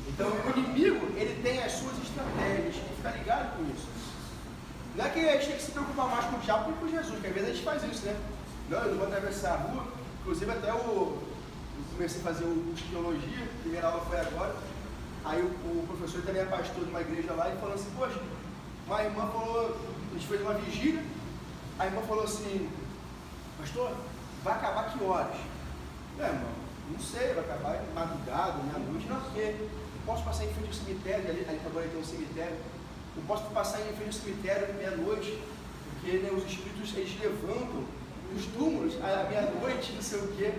B: Então o inimigo, ele tem as suas estratégias, tem que ficar ligado com isso. Não é que a gente tem que se preocupar mais com o diabo do que com Jesus, porque às vezes a gente faz isso, né? Não, eu não vou atravessar a rua. Inclusive até eu comecei a fazer o curso de teologia, a primeira aula foi agora. Aí o professor também é pastor de uma igreja lá e falou assim, poxa, uma irmã falou, a gente fez uma vigília, a irmã falou assim, pastor, vai acabar que horas? Irmão, não sei, vai acabar madrugada, meia-noite, não sei. Posso passar em frente ao cemitério, ali agora tem um cemitério. Eu posso passar em frente ao cemitério meia-noite, porque né, os espíritos eles levantam os túmulos à meia-noite, não sei o quê.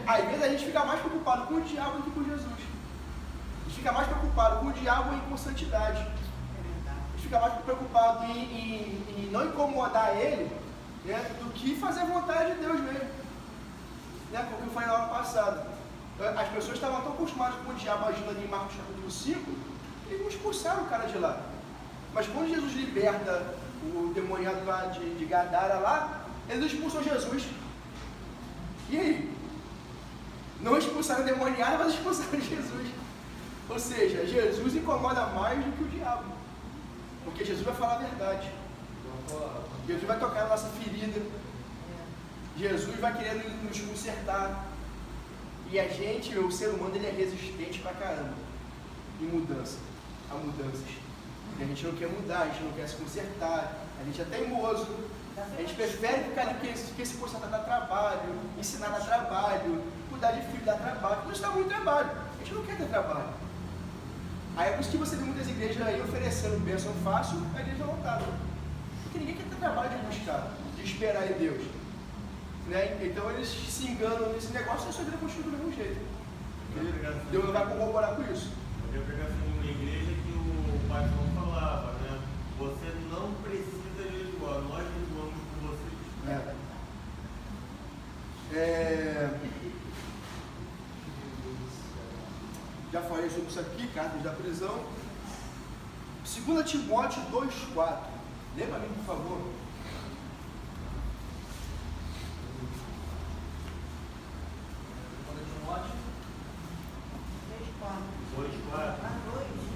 B: Às vezes a gente fica mais preocupado com o diabo do que com Jesus. A gente fica mais preocupado com o diabo em com santidade. A gente fica mais preocupado em não incomodar ele, né, do que fazer a vontade de Deus mesmo. Né, como eu falei na aula passada. As pessoas estavam tão acostumadas com o diabo agindo ali em Marcos capítulo 5, eles não expulsaram o cara de lá. Mas quando Jesus liberta o demoniado lá de Gadara lá, eles expulsam Jesus. E aí? Não expulsaram o demoniado, mas expulsaram Jesus. Ou seja, Jesus incomoda mais do que o diabo. Porque Jesus vai falar a verdade. Jesus vai tocar na nossa ferida. Jesus vai querer nos consertar. E a gente, o ser humano, ele é resistente pra caramba. em mudanças. E a gente não quer mudar, a gente não quer se consertar, a gente é teimoso. A gente prefere ficar ali porque se consertar dá trabalho, ensinar dá trabalho, cuidar de filho dá trabalho. Não está muito trabalho, a gente não quer ter trabalho. Aí é por isso que você vê muitas igrejas aí oferecendo bênção fácil, a igreja lotada. Porque ninguém quer ter trabalho de buscar, de esperar em Deus. Né? Então eles se enganam nesse negócio e a sua vida continua do mesmo jeito. Deus não vai corroborar com isso.
D: Eu peguei assim uma igreja que o pastor falava, né? Você não precisa jejuar, nós jejuamos por vocês.
B: Já falei sobre isso aqui, cartas da prisão. 2 Timóteo 2,4. Lê para mim, por favor.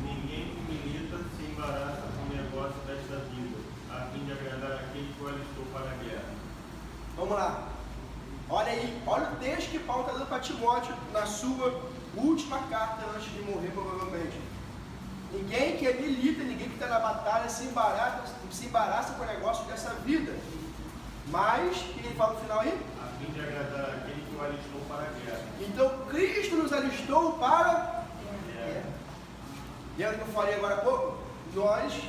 D: Ninguém que milita se embaraça com o negócio desta vida, a fim de agradar aquele que o alistou para a guerra.
B: Vamos lá. Olha aí, olha o texto que Paulo está dando para Timóteo na sua última carta antes de morrer, provavelmente. Ninguém que milita, ninguém que está na batalha se embaraça com o negócio dessa vida. Mas, o que ele fala no final aí?
D: A fim de agradar aquele que o alistou para a guerra.
B: Então, Cristo nos alistou para a guerra. Lembra que eu falei agora há pouco? Nós,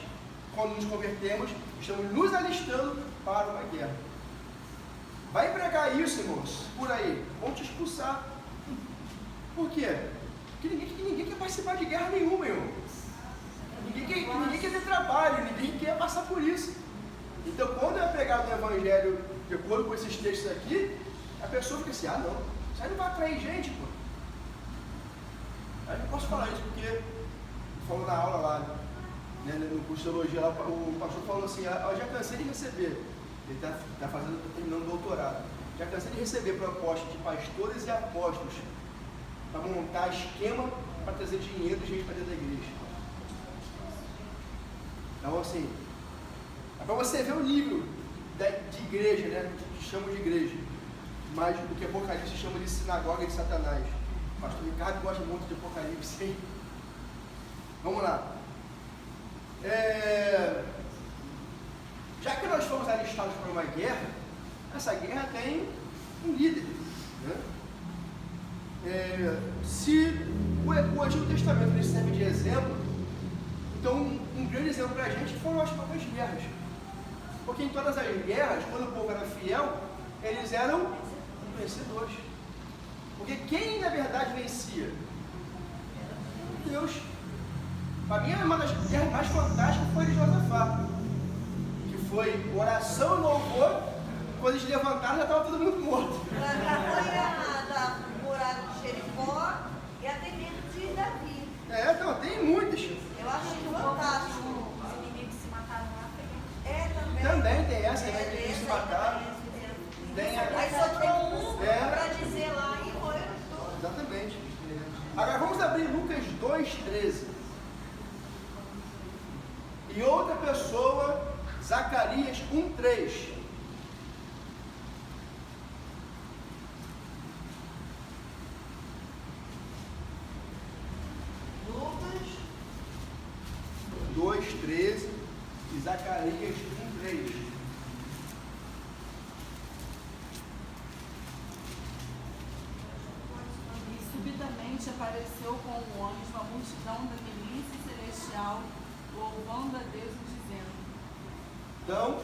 B: quando nos convertemos, estamos nos alistando para uma guerra. Vai pregar isso, irmãos, por aí. Vão te expulsar. Por quê? Porque ninguém quer participar de guerra nenhuma, irmão. Ninguém quer ter trabalho, ninguém quer passar por isso. Então, quando é pregado no Evangelho, de acordo com esses textos aqui, a pessoa fica assim, não, isso aí não vai atrair gente, pô. Eu não posso falar isso porque, falou na aula lá, né, no curso de teologia, lá, o pastor falou assim, eu já cansei de receber, ele está terminando o doutorado, já cansei de receber propostas de pastores e apóstolos para montar esquema para trazer dinheiro de gente para dentro da igreja. Então, assim, é para você ver o nível de igreja, né? Que chamam de igreja. Mas o que Apocalipse chama de sinagoga de Satanás. O pastor Ricardo gosta muito de Apocalipse, hein? Vamos lá. Já que nós fomos alistados para uma guerra, essa guerra tem um líder. Né? Se o Antigo Testamento serve de exemplo, então um grande exemplo para a gente foram as próprias guerras. Porque em todas as guerras, quando o povo era fiel, eles eram vencedores. Porque quem na verdade vencia? Deus. Para mim, uma das guerras mais fantásticas foi de Josafá, que foi oração e louvor. Quando eles levantaram, já estava todo mundo morto.
C: Foi a muralha de Jericó e a temente de Davi.
B: Então, tem muitas.
C: Eu achei fantástico.
G: Os inimigos se mataram lá também.
B: Também tem essa, né? Que eles se mataram.
C: Aí só tem um para dizer lá e morreram todos.
B: Exatamente. Agora vamos abrir Lucas 2,13. E outra pessoa, Zacarias 1,3.
C: Lucas
B: 2,13 e Zacarias 1,3.
I: E subitamente apareceu com o anjo uma multidão da milícia celestial, louvando a Deus e dizendo.
B: Então,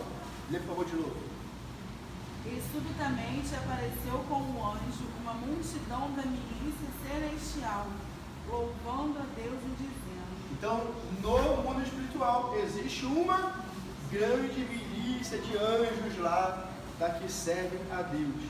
B: lê por favor de novo.
I: E subitamente apareceu com o anjo uma multidão da milícia celestial, louvando a Deus e dizendo.
B: Então, no mundo espiritual, existe uma grande milícia de anjos lá, que servem a Deus,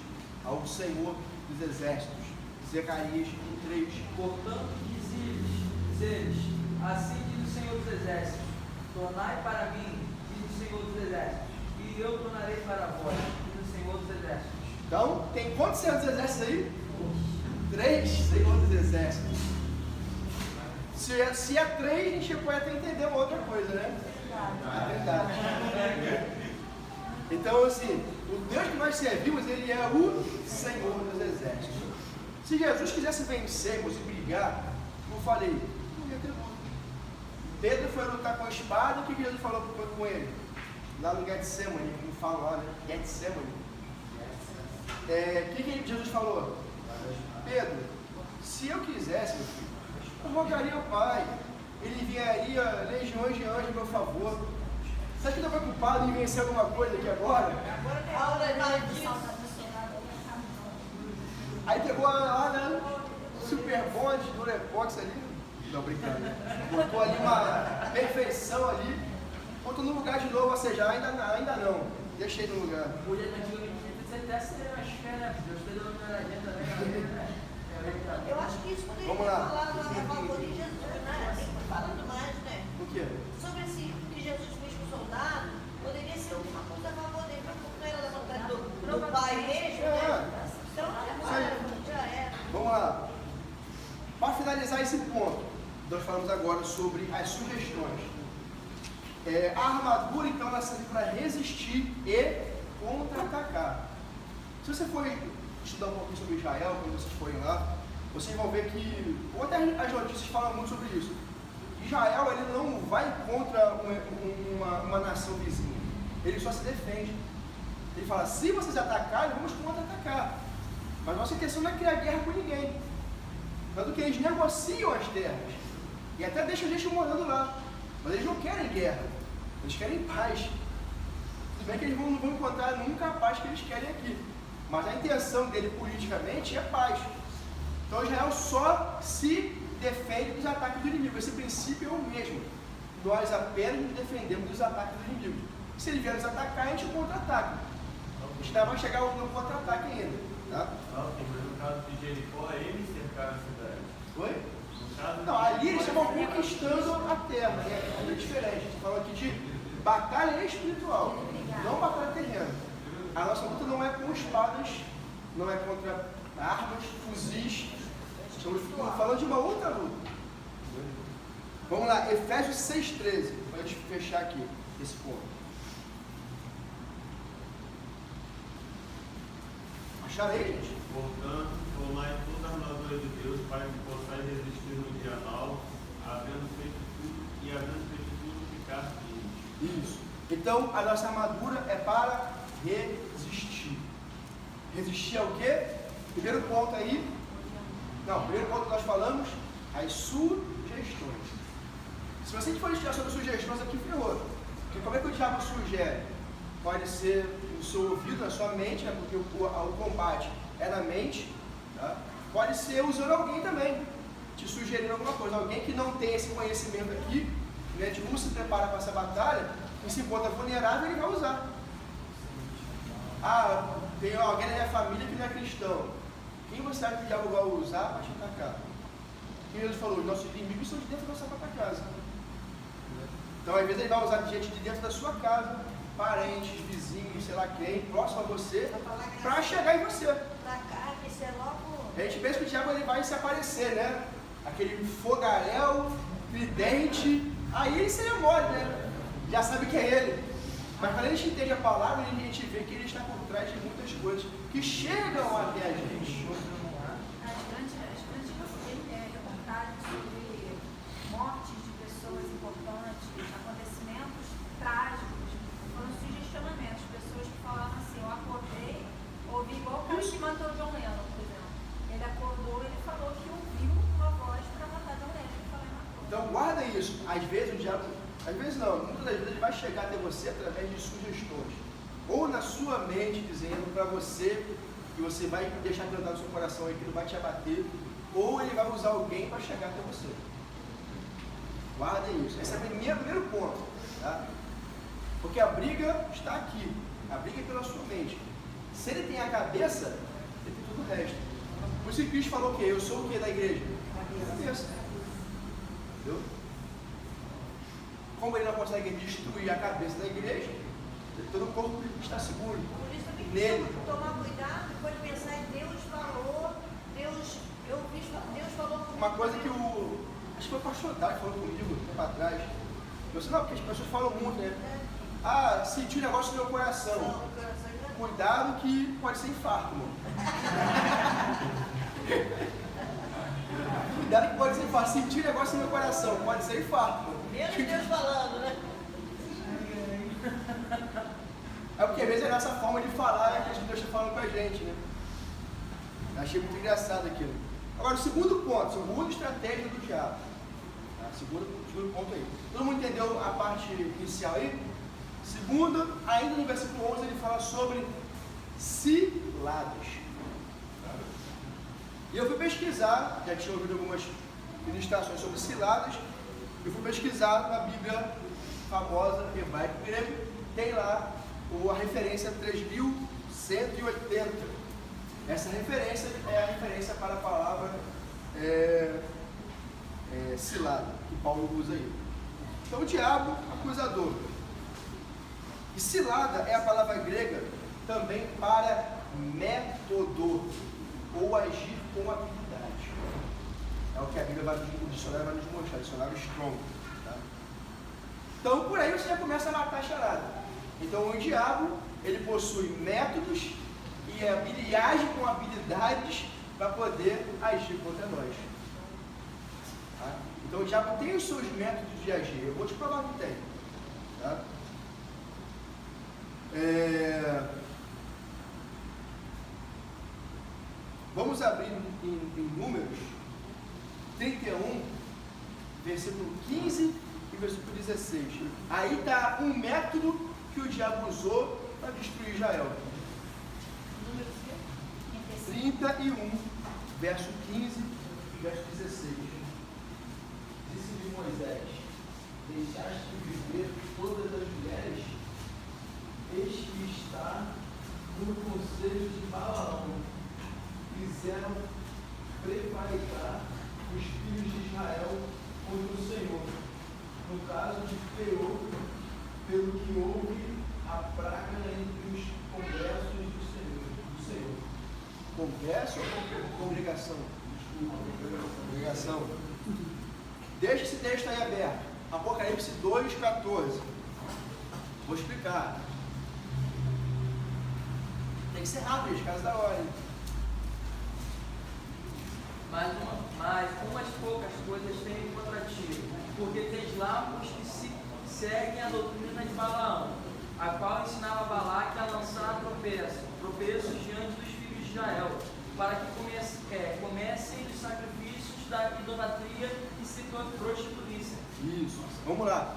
B: ao Senhor dos Exércitos. Zacarias 1,3.
F: Portanto, diz-lhes, assim diz o Senhor dos Exércitos, tornai para mim, diz o Senhor dos Exércitos, e eu tornarei para vós, diz o Senhor dos Exércitos.
B: Então, tem quantos Senhor dos Exércitos aí? 3 Senhor dos Exércitos. Se é 3, a gente pode até entender uma outra coisa, né? É verdade. Então, assim, o Deus que nós servimos, Ele é o Senhor dos Exércitos. Se Jesus quisesse vencermos e brigar, como eu falei, e atributo. Pedro foi lutar com a espada, o que Jesus falou com ele? Lá no Getsemane, como falam lá, né? Getsemane. O que Jesus falou? Pedro, se eu quisesse, meu filho, eu rogaria ao Pai, ele enviaria legiões de anjos a meu favor. Você acha que está preocupado em vencer alguma coisa aqui agora? Aí pegou lá, né? Super bonde do Lepox ali. Não, brincando. Botou ali uma perfeição ali. Botou no lugar de novo, ou seja, ainda não. Deixei no lugar.
F: Hoje antigamente até ser as férias, Deus está dando uma olhadinha também, né?
C: Eu acho que isso poderia
B: Vamos
C: ter
B: lá.
C: falado a favor de Jesus, né? Assim, falando mais, né?
B: O quê?
C: Sobre esse que Jesus fez com o soldado, poderia ser alguma coisa a favor dele, mas como não era da vontade do Pai mesmo, né? Então já era.
B: Vamos lá. Para finalizar esse ponto, nós falamos agora sobre as sugestões. A armadura, então, ela serve para resistir e contra-atacar. Se você for estudar um pouquinho sobre Israel, quando vocês forem lá, vocês vão ver que, ou até as notícias falam muito sobre isso, Israel ele não vai contra uma nação vizinha, ele só se defende. Ele fala, se vocês atacarem, vamos contra-atacar. Mas nossa intenção não é criar guerra com ninguém. Tanto que eles negociam as terras e até deixam a gente morando lá. Mas eles não querem guerra, eles querem paz. Tudo bem que eles não vão encontrar nunca a paz que eles querem aqui. Mas a intenção dele politicamente é paz. Então Israel só se defende dos ataques do inimigo. Esse princípio é o mesmo. Nós apenas nos defendemos dos ataques do inimigo. Se ele vier nos atacar, a gente contra-ataca. A gente vai chegar no contra-ataque ainda. Tá?
D: Mas no caso de Jericó, eles cercaram a cidade.
B: Oi?
D: No caso
B: Não, ali eles estavam conquistando a terra. Né? É diferente. A gente fala aqui de batalha espiritual, não batalha terrena. A nossa luta não é com espadas, não é contra armas, fuzis. Estamos falando de uma outra luta. Vamos lá, Efésios 6,13. Para a gente fechar aqui esse ponto. Acharam aí, gente?
D: Portanto, tomai toda a armadura de Deus para que possais resistir no dia mau, havendo feito tudo, ficar firmes.
B: Isso. Então, a nossa armadura é para resistir. Resistir ao quê? Primeiro ponto aí. Não, primeiro ponto que nós falamos, as sugestões. Se você for estudar sobre sugestões aqui, ferrou. Porque como é que o diabo sugere? Pode ser no seu ouvido, na sua mente, né? Porque o combate é na mente. Tá? Pode ser usando alguém também, te sugerindo alguma coisa. Alguém que não tem esse conhecimento aqui, né, de como se prepara para essa batalha, e se encontra vulnerável, ele vai usar. Ah, tem alguém na minha família que não é cristão. Quem você acha que o diabo vai usar para te atacar? Quem Jesus falou, os nossos inimigos são de dentro da nossa própria casa. Então, às vezes, ele vai usar gente de dentro da sua casa, parentes, vizinhos, sei lá quem, próximo a você, para chegar em você. A gente pensa que o diabo ele vai se aparecer, né? Aquele fogaréu, tridente, aí ele seria mole, né? Já sabe que é ele. Mas quando a gente entende a palavra, a gente vê que ele está por trás de muitas coisas que chegam até a gente.
G: As grandes reportagens sobre mortes de pessoas importantes, acontecimentos trágicos, foram sugestionamentos. Pessoas que falavam assim, eu acordei, ouvi igual o cara que matou o John Lennon, por exemplo. Ele acordou, ele falou que ouviu uma voz para matar John Lennon, ele falou e matou.
B: Então guarda isso. Às vezes o diabo, às vezes não, muitas das vezes ele vai chegar até você através de sugestões. Ou na sua mente dizendo para você que você vai deixar plantar no seu coração e aquilo vai te abater, ou ele vai usar alguém para chegar até você. Guardem isso. Esse é o primeiro ponto. Tá? Porque a briga está aqui. A briga é pela sua mente. Se ele tem a cabeça, ele tem todo o resto. Por isso que Cristo falou o quê? Eu sou o quê da igreja? A cabeça. Entendeu? Como ele não consegue destruir a cabeça da igreja, todo o corpo está seguro.
C: Por isso também
B: nele.
C: tomar cuidado, pode pensar em Deus falou, Deus falou comigo.
B: Uma coisa que acho que foi o pastor Dado falou comigo um tempo atrás. Eu sei não, porque as pessoas falam muito, né? Ah, senti um negócio no meu coração. Cuidado que pode ser infarto, mano. Cuidado que pode ser para sentir negócio no meu coração. Pode ser infarto.
C: Menos Deus falando, né?
B: É porque às vezes é a nossa forma de falar é que Deus está falando com a gente, né? Achei muito engraçado aquilo. Agora, o segundo ponto, segunda estratégia do diabo. Tá? Segundo ponto aí. Todo mundo entendeu a parte inicial aí? Segunda, ainda no versículo 11, ele fala sobre ciladas. E eu fui pesquisar, já tinha ouvido algumas ministrações sobre ciladas, eu fui pesquisar na Bíblia famosa, hebraico grego, tem lá a referência 3180. Essa referência é a referência para a palavra cilada, que Paulo usa aí. Então, o diabo, acusador. E cilada é a palavra grega também para método, ou agir com habilidade. É o que a Bíblia o dicionário vai nos mostrar, o dicionário Strong. Tá? Então, por aí você já começa a matar a charada. Então, o diabo, ele possui métodos e ele age com habilidades para poder agir contra nós. Tá? Então, o diabo tem os seus métodos de agir. Eu vou te provar que tem. Tá? Vamos abrir em Números 31, versículo 15 e versículo 16. Aí está um método que o diabo usou para destruir Israel.
G: Números
B: 31, verso 15 e verso 16. Disse-lhe Moisés: deixaste de viver todas as mulheres? Eis que está no conselho de Balaão. Fizeram prevaricar os filhos de Israel contra o Senhor. No caso de Peor, pelo que houve a praga entre os congressos do Senhor. Congresso ou congregação? Desculpa, congregação. Deixa esse texto aí aberto. Apocalipse 2,14. Vou explicar. Tem que ser rápido, gente, caso da hora.
F: Mas umas poucas coisas têm contra ti, porque tens lá os que seguem a doutrina de Balaão, a qual ensinava Balaque a lançar tropeços diante dos filhos de Israel, para que comecem os sacrifícios da idolatria e se prostituíssem.
B: Isso, vamos lá.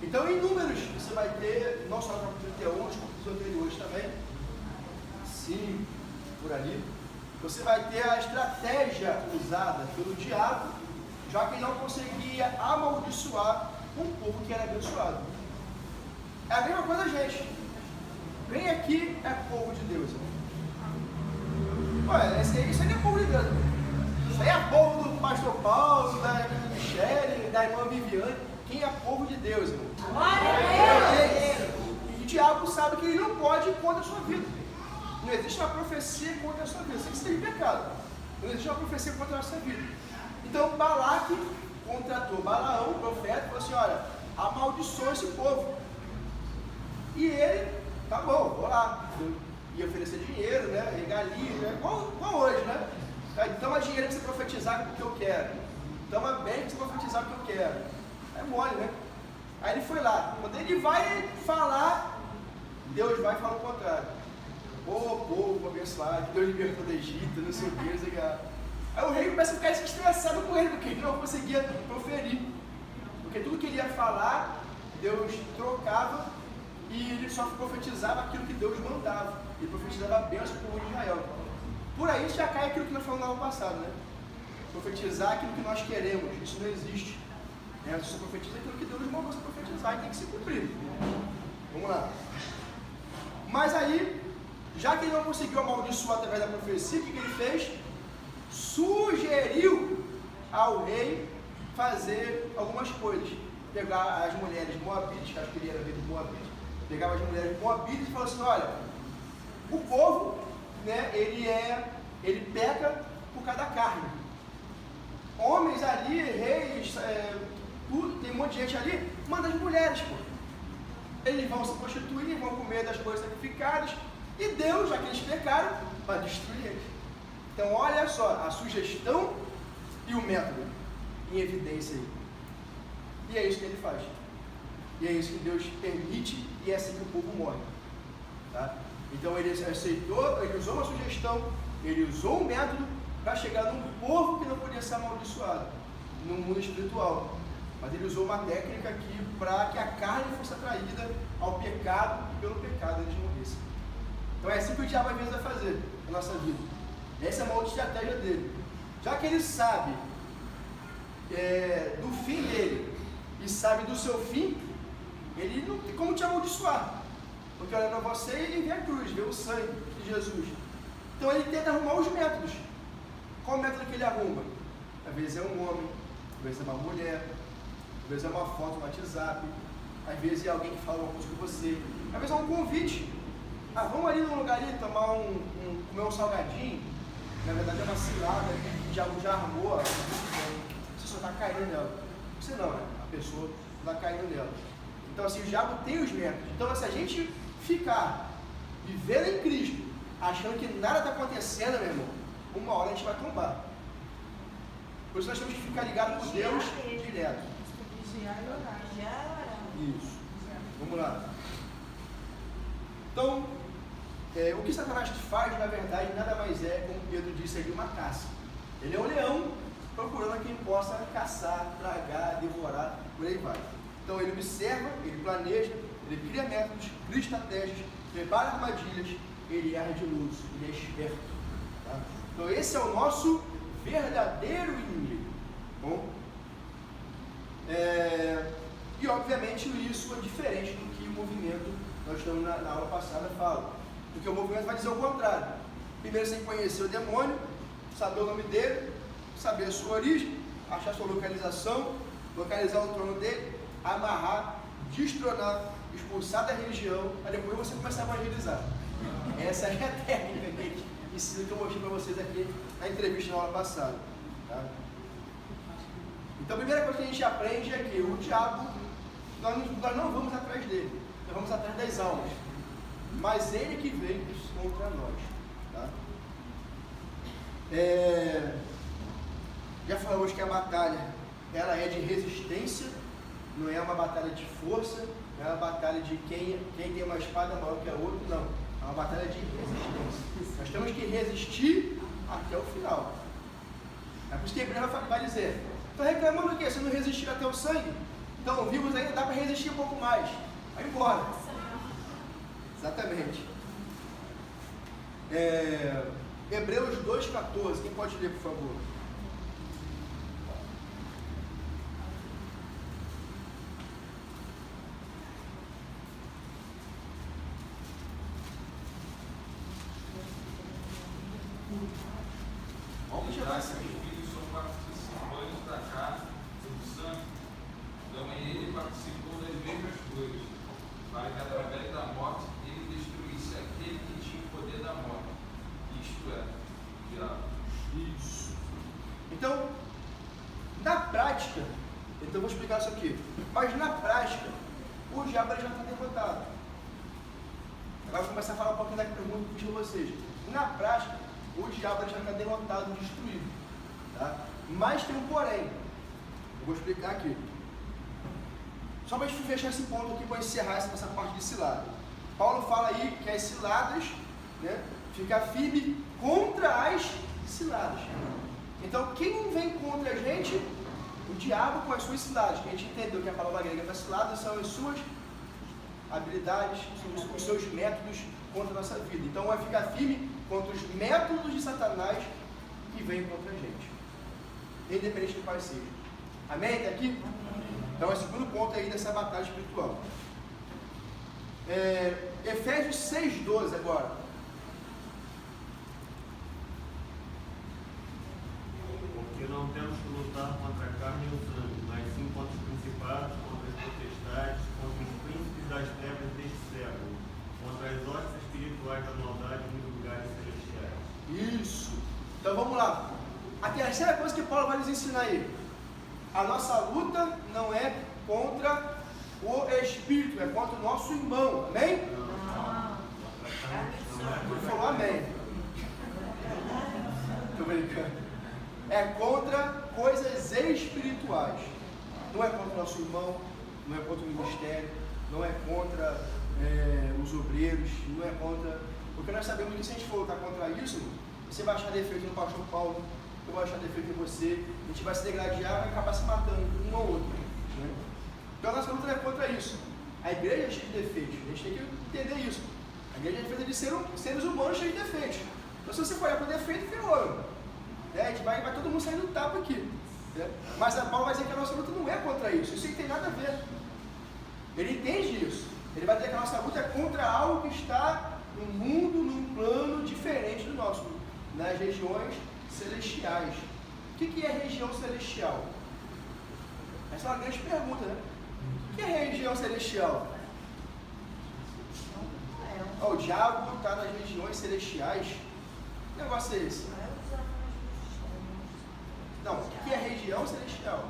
B: Então, em Números, você vai ter, não só no capítulo 31, os capítulos anteriores também, sim, por ali, você vai ter a estratégia usada pelo diabo, já que ele não conseguia amaldiçoar um povo que era abençoado. É a mesma coisa, gente. Vem aqui, é povo de Deus. Ué, isso aí não é povo de Deus. Isso aí é povo do pastor Paulo, da irmã Michele, da irmã Viviane. Quem é povo de Deus, irmão? E o diabo sabe que ele não pode ir contra a sua vida. Não existe uma profecia contra a sua vida. Isso seria pecado. Não existe uma profecia contra a sua vida. Então, Balaque contratou Balaão, o profeta, e falou assim: olha, amaldiçoa esse povo. E ele, tá bom, vou lá. Ia oferecer dinheiro, né? Regalia, né? Igual hoje, né? Toma dinheiro para você profetizar o que eu quero. Toma bem para você profetizar o que eu quero. É mole, né? Aí ele foi lá. Quando ele vai falar, Deus vai falar o contrário. Ô povo abençoado, Deus libertou do Egito, não sei o que, não sei o que. Aí o rei começa a ficar estressado com ele, porque ele não conseguia proferir. Porque tudo que ele ia falar, Deus trocava e ele só profetizava aquilo que Deus mandava. Ele profetizava a bênção para o povo de Israel. Por aí já cai aquilo que nós falamos no ano passado, né? Profetizar aquilo que nós queremos, isso não existe. Você só profetiza aquilo que Deus mandou você profetizar e tem que se cumprir. Vamos lá. Mas aí, já que ele não conseguiu amaldiçoar através da profecia, o que ele fez? Sugeriu ao rei fazer algumas coisas. Pegar as mulheres moabitas, que acho que ele era rei do Moabite, pegava as mulheres moabitas e falou assim: olha, o povo, né, ele peca por causa da carne. Homens ali, reis, tudo, tem um monte de gente ali, manda as mulheres, pô. Eles vão se prostituir, vão comer das coisas sacrificadas, e Deus, já que eles pecaram, vai destruir eles. Então, olha só, a sugestão e o método. em evidência aí. E é isso que ele faz. E é isso que Deus permite, e é assim que o povo morre. Tá? Então ele aceitou, ele usou uma sugestão, ele usou um método para chegar num povo que não podia ser amaldiçoado, no mundo espiritual. Mas ele usou uma técnica aqui para que a carne fosse atraída ao pecado e pelo pecado eles morressem. Então é assim que o diabo às vezes vai fazer na nossa vida. Essa é uma outra estratégia dele. Já que ele sabe do fim dele e sabe do seu fim, ele não tem como te amaldiçoar. Porque olha para você e vê a cruz, vê o sangue de Jesus. Então ele tenta arrumar os métodos. Qual o método que ele arruma? Às vezes é um homem, às vezes é uma mulher, às vezes é uma foto no WhatsApp, às vezes é alguém que fala uma coisa com você, às vezes é um convite. Vamos ali num lugar ali tomar comer um salgadinho. Na verdade é uma cilada que o diabo já armou, você só está caindo nela. Você não, né? A pessoa está caindo nela. Então assim, o diabo tem os métodos. Então se a gente ficar vivendo em Cristo, achando que nada está acontecendo, meu irmão, uma hora a gente vai tombar. Por isso nós temos que ficar ligados com Deus direto.
I: Vigiar e orar.
B: Isso. Vamos lá. Então, o que Satanás faz, na verdade, nada mais é, como Pedro disse ali, uma caça. Ele é um leão procurando quem possa caçar, tragar, devorar, por aí vai. Então ele observa, ele planeja, ele cria métodos, cria estratégias, prepara armadilhas, ele erra de luz, ele é esperto. Tá? Então esse é o nosso verdadeiro inimigo. Bom? E obviamente isso é diferente do que o movimento, nós estamos na aula passada, fala. Porque o movimento vai dizer o contrário. Primeiro você tem que conhecer o demônio, saber o nome dele, saber a sua origem, achar a sua localização, localizar o trono dele, amarrar, destronar, expulsar da religião, para depois você começar a evangelizar. Essa é a técnica que a gente ensina, que eu mostrei para vocês aqui na entrevista na aula passada. Tá? Então a primeira coisa que a gente aprende é que o diabo, nós não vamos atrás dele, nós vamos atrás das almas. Mas ele que veio contra nós. Tá? Já falamos que a batalha ela é de resistência, não é uma batalha de força, não é uma batalha de quem tem uma espada maior que a outra, não. É uma batalha de resistência. Nós temos que resistir até o final. É por isso que Hebreus vai dizer: estou reclamando o quê? Se não resistir até o sangue? Então, vivos ainda dá para resistir um pouco mais. Vai embora. Exatamente. Hebreus 2,14. Quem pode ler, por favor?
H: Já que os filhos são participantes da carne e do sangue, também ele participou das mesmas coisas, para que através da morte ele destruísse aquele que tinha o poder da morte, isto é, o diabo.
B: Isso. Então, na prática, eu vou explicar isso aqui, mas na prática, o diabo já está derrotado. Agora vou começar a falar um pouquinho da pergunta que eu fiz para vocês. Na prática, o diabo já está derrotado, destruído. Tá? Mas tem um porém. Eu vou explicar aqui. Só para a gente fechar esse ponto aqui, para encerrar essa parte de cilada. Paulo fala aí que as ciladas, né, fica firme contra as ciladas. Então, quem vem contra a gente? O diabo com as suas ciladas. Que a gente entendeu que a palavra grega para ciladas são as suas habilidades, os seus métodos contra a nossa vida. Então, vai ficar firme contra os métodos de Satanás que vêm contra a gente, independente do qual seja. Amém? Até aqui? Então é o segundo ponto aí dessa batalha espiritual. Efésios 6,12 agora.
D: Porque não temos que lutar contra a carne e o sangue, mas sim contra os principados, contra as potestades, contra os príncipes das trevas deste século, contra as hostes espirituais da maldade nos lugares celestiais.
B: Isso. Então vamos lá. A terceira coisa que Paulo vai nos ensinar aí: a nossa luta não é contra o espírito, é contra o nosso irmão. Amém? Ele falou amém. Estou brincando. é contra coisas espirituais. Não é contra o nosso irmão, não é contra o ministério, não é contra os obreiros, não é contra... Porque nós sabemos que se a gente for lutar contra isso, você vai achar defeito no pastor Paulo, eu vou achar defeito em você, a gente vai se degradar e acabar se matando um ao outro. Né? Então a nossa luta é contra isso. A igreja é cheia de defeitos, a gente tem que entender isso. A igreja é feita de seres humanos cheios de defeitos. Então se você for olhar para o defeito, ferrou. A gente vai todo mundo sair do tapa aqui. Né? Mas a Paulo vai dizer que a nossa luta não é contra isso. Isso não tem nada a ver. Ele entende isso. Ele vai dizer que a nossa luta é contra algo que está no mundo, num plano diferente do nosso, nas regiões celestiais. O que é região celestial? Essa é uma grande pergunta, né? O que é região celestial? O diabo está nas regiões celestiais. Que negócio é esse? Não, o que é região celestial?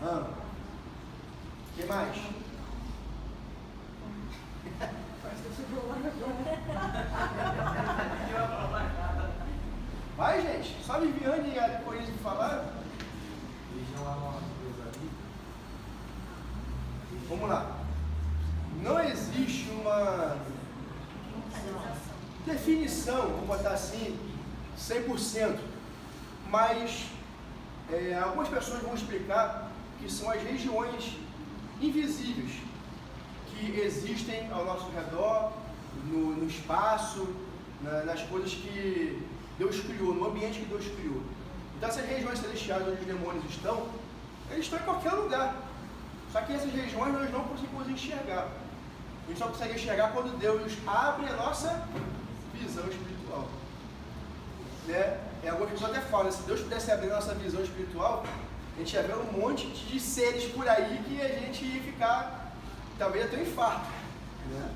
B: O que mais? Vai, gente. Só Viviane e a depois de falar. Vamos lá. Não existe uma definição, vamos botar assim, 100%, mas algumas pessoas vão explicar que são as regiões invisíveis que existem ao nosso redor, no espaço, nas coisas que Deus criou, no ambiente que Deus criou. Então essas regiões celestiais onde os demônios estão, eles estão em qualquer lugar. Só que essas regiões nós não conseguimos enxergar. A gente só consegue enxergar quando Deus abre a nossa visão espiritual. Né? Algumas pessoas até falam, se Deus pudesse abrir a nossa visão espiritual, a gente ia ver um monte de seres por aí que a gente ia ficar, talvez até um infarto. Né?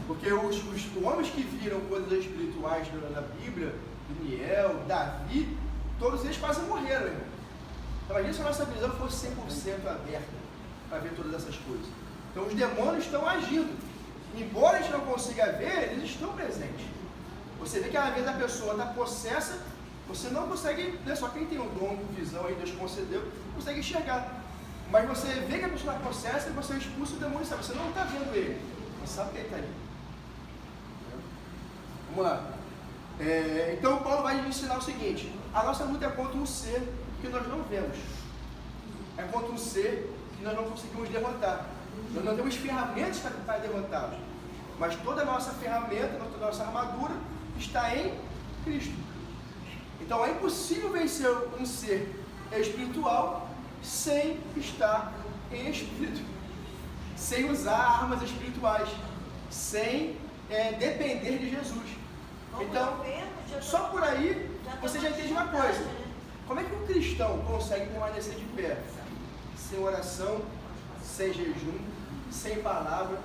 B: Porque os homens que viram coisas espirituais na Bíblia, Daniel, Davi, todos eles quase morreram. Irmão. Então, imagina se a nossa visão fosse 100% aberta para ver todas essas coisas. Então os demônios estão agindo. Embora a gente não consiga ver, eles estão presentes. Você vê que às vezes a pessoa está possessa, você não consegue, né, só quem tem um dom de visão aí, Deus concedeu, consegue enxergar. Mas você vê que a pessoa está possessa e você expulsa o demônio, sabe? Você não está vendo ele, você sabe que ele está ali. Vamos lá. Então Paulo vai ensinar o seguinte: a nossa luta é contra um ser que nós não vemos. É contra um ser que nós não conseguimos derrotar. Nós não temos ferramentas para derrotá-los. Mas toda a nossa ferramenta, toda a nossa armadura está em Cristo. Então é impossível vencer um ser espiritual sem estar em espírito, sem usar armas espirituais, sem depender de Jesus. Então, só por aí você já entende uma coisa: como é que um cristão consegue permanecer de pé? Sem oração, sem jejum, sem palavra,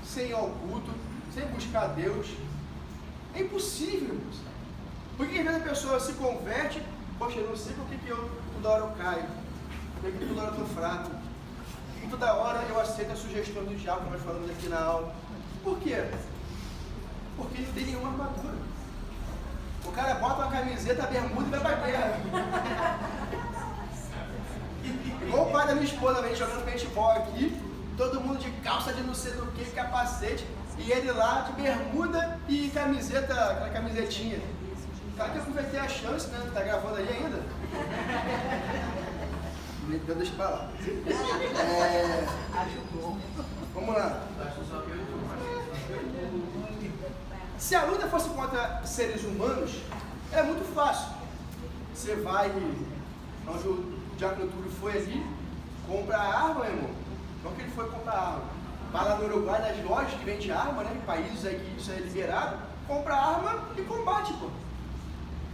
B: sem ir ao culto, sem buscar Deus. É impossível, irmãos. Porque às vezes a pessoa se converte, poxa, eu não sei por que toda hora eu caio, por que toda hora eu estou fraco, por que toda hora eu aceito a sugestão do diabo que nós falamos aqui na aula. Por quê? Porque não tem nenhuma armadura. O cara bota uma camiseta, bermuda e vai pra guerra. Igual o pai da minha esposa, a gente jogando paintball aqui, todo mundo de calça de não sei do que, capacete, e ele lá de bermuda e camiseta, aquela camisetinha. Cara, que eu aproveitei a chance, né? Tá gravando aí ainda? Então deixa pra lá. Vamos lá. Se a luta fosse contra seres humanos, é muito fácil. Você vai onde o Diácono Túlio foi ali, compra arma, irmão. Não que ele foi comprar arma. Vai lá no Uruguai, nas lojas que vende arma, né? Em países aí que isso é liberado, compra arma e combate, pô.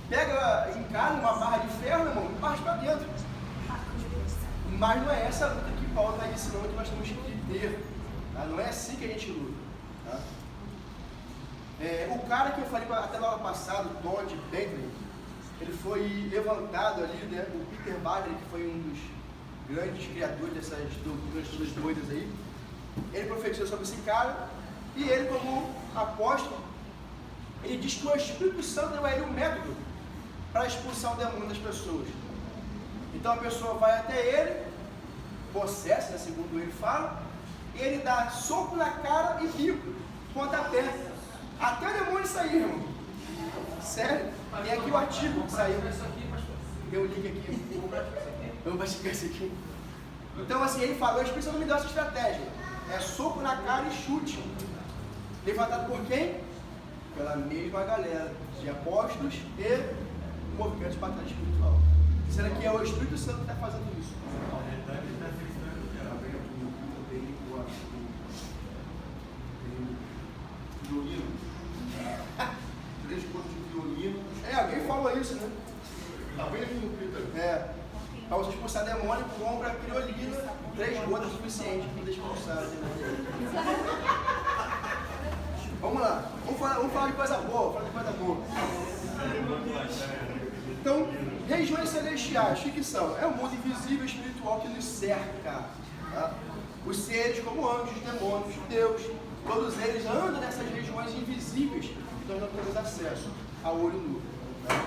B: Pega em casa uma barra de ferro, irmão, e parte pra dentro. Mas não é essa a luta que Paulo está ensinando que nós temos que ter. Tá? Não é assim que a gente luta. Tá? O cara que eu falei até na aula passada, o Todd Bentley, ele foi levantado ali, né? O Peter Bagley, que foi um dos grandes criadores dessas doutrinas todas doidas aí, ele profetiza sobre esse cara, e ele, como apóstolo, ele diz que o Espírito Santo deu a ele um método para expulsar o demônio das pessoas. Então a pessoa vai até ele, possessa, né, segundo ele fala, e ele dá soco na cara e bico, pontapé, até o demônio sair, irmão. Sério? Tem aqui o artigo que saiu. Deu um link aqui. Vamos praticar isso aqui. Então, assim, ele falou: o Espírito Santo me deu essa estratégia. É soco na cara e chute. Levantado por quem? Pela mesma galera de apóstolos e movimento de batalha espiritual. Será que é o Espírito Santo que está fazendo isso?
D: Na verdade, ele está fixando o diabo.
H: Violino. 3 pontos de violino.
B: Alguém falou isso, né?
H: Tá bem aqui no Peter.
B: Para você expulsar demônio, compra criolina, 3 gotas é suficiente para expulsar o demônio. Vamos lá, vamos falar de coisa boa, Então, regiões celestiais, o que são? É o mundo invisível e espiritual que nos cerca. Tá? Os seres como anjos, demônios, Deus, todos eles andam nessas regiões invisíveis que nós não temos acesso a olho nu. Tá?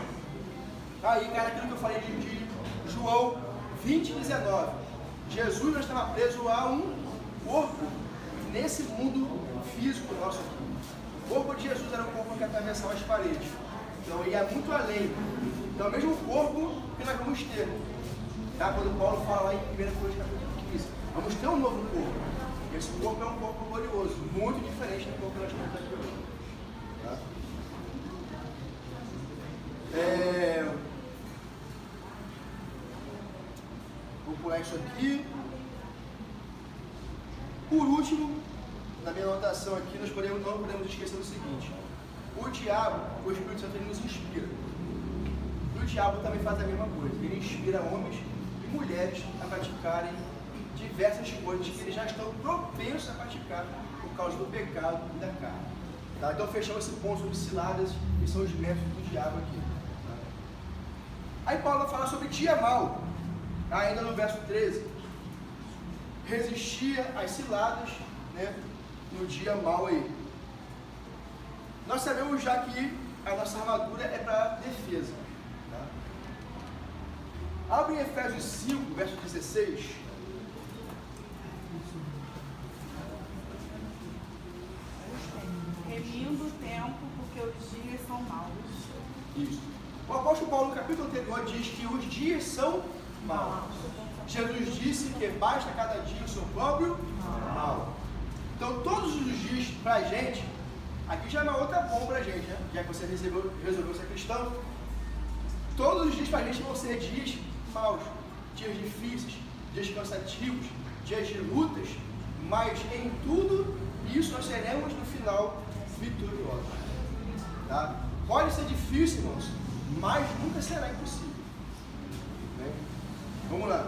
B: Aí, cara, aquilo que eu falei de João 20:19. Jesus não estava preso a um corpo nesse mundo físico nosso aqui. O corpo de Jesus era um corpo que atravessava as paredes. Então ia muito além. Então é o mesmo corpo que nós vamos ter. Tá? Quando Paulo fala lá em 1 Coríntios capítulo 15, vamos ter um novo corpo. Esse corpo é um corpo glorioso, muito diferente do corpo que nós temos aqui hoje. Tá? Vou pular isso aqui. Por último, na minha anotação aqui, nós não podemos esquecer o seguinte: o diabo, o Espírito Santo, ele nos inspira. E o diabo também faz a mesma coisa. Ele inspira homens e mulheres a praticarem diversas coisas que eles já estão propensos a praticar por causa do pecado e da carne. Tá? Então fechamos esse ponto sobre ciladas, que são os métodos do diabo aqui. Tá? Aí Paulo vai falar sobre dia mau, ainda no verso 13. Resistia às ciladas, né, no dia mau aí. Nós sabemos já que a nossa armadura é para defesa. Tá? Abre em Efésios 5, verso 16.
I: Remindo o tempo, porque os dias são maus.
B: Isso. O apóstolo Paulo, no capítulo anterior, diz que os dias são maus. Jesus disse que basta cada dia o seu próprio mal. Então, todos os dias para a gente, aqui já é uma outra bom para a gente, né? Já que você resolveu ser cristão, todos os dias para a gente vão ser dias maus, dias difíceis, dias cansativos, dias de lutas, mas em tudo isso nós seremos no final vitoriosos. Tá? Pode ser difícil, irmãos, mas nunca será impossível. Né? Vamos lá.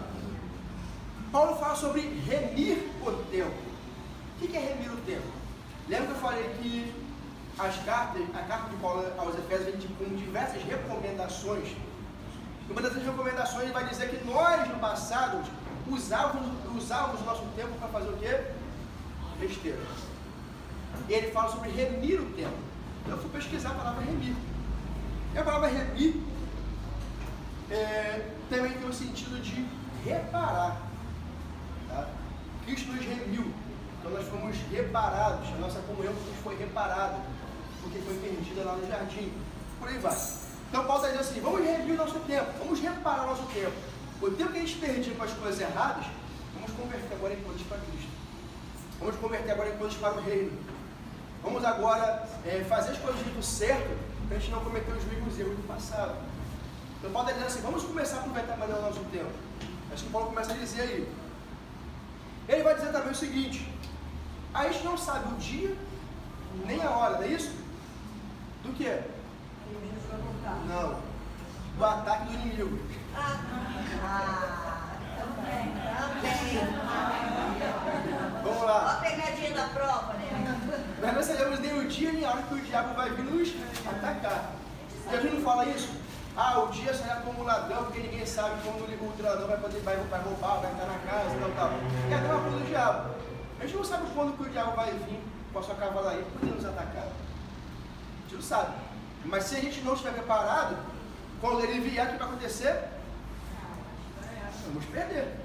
B: Paulo fala sobre remir o tempo. O que é remir o tempo? Lembra que eu falei que a carta de Paulo aos Efésios vem com diversas recomendações? Uma dessas recomendações ele vai dizer que nós no passado usávamos o nosso tempo para fazer o quê? Besteira. E ele fala sobre remir o tempo. Eu fui pesquisar a palavra remir. E a palavra remir também tem o sentido de reparar. Tá? Cristo nos remiu. Então nós fomos reparados. A nossa comunhão foi reparada, porque foi perdida lá no jardim. Por aí vai. Então Paulo está dizendo assim: vamos remir o nosso tempo, vamos reparar o nosso tempo. O tempo que a gente perdia com as coisas erradas, vamos converter agora em coisas para Cristo. Vamos converter agora em coisas para o reino. Vamos agora fazer as coisas do certo, para a gente não cometer os mesmos erros do passado. Então Paulo está dizendo assim: vamos começar a aproveitar melhor o nosso tempo. Acho que Paulo começa a dizer aí. Ele vai dizer também o seguinte: a gente não sabe o dia, nem a hora, não é isso? Do que? Não. Do ataque do inimigo.
C: Também.
B: Vamos lá.
C: Olha a pegadinha da prova, né?
B: Nós não sabemos nem o dia nem a hora que o diabo vai vir nos atacar. Já viu não fala isso? O dia será como um ladrão, porque ninguém sabe quando o ladrão vai roubar, vai entrar na casa, tal. E até uma coisa do diabo. A gente não sabe quando que o diabo vai vir com a sua cavalaria para poder nos atacar. A gente não sabe. Mas se a gente não estiver preparado, quando ele vier, o que vai acontecer? Vamos perder.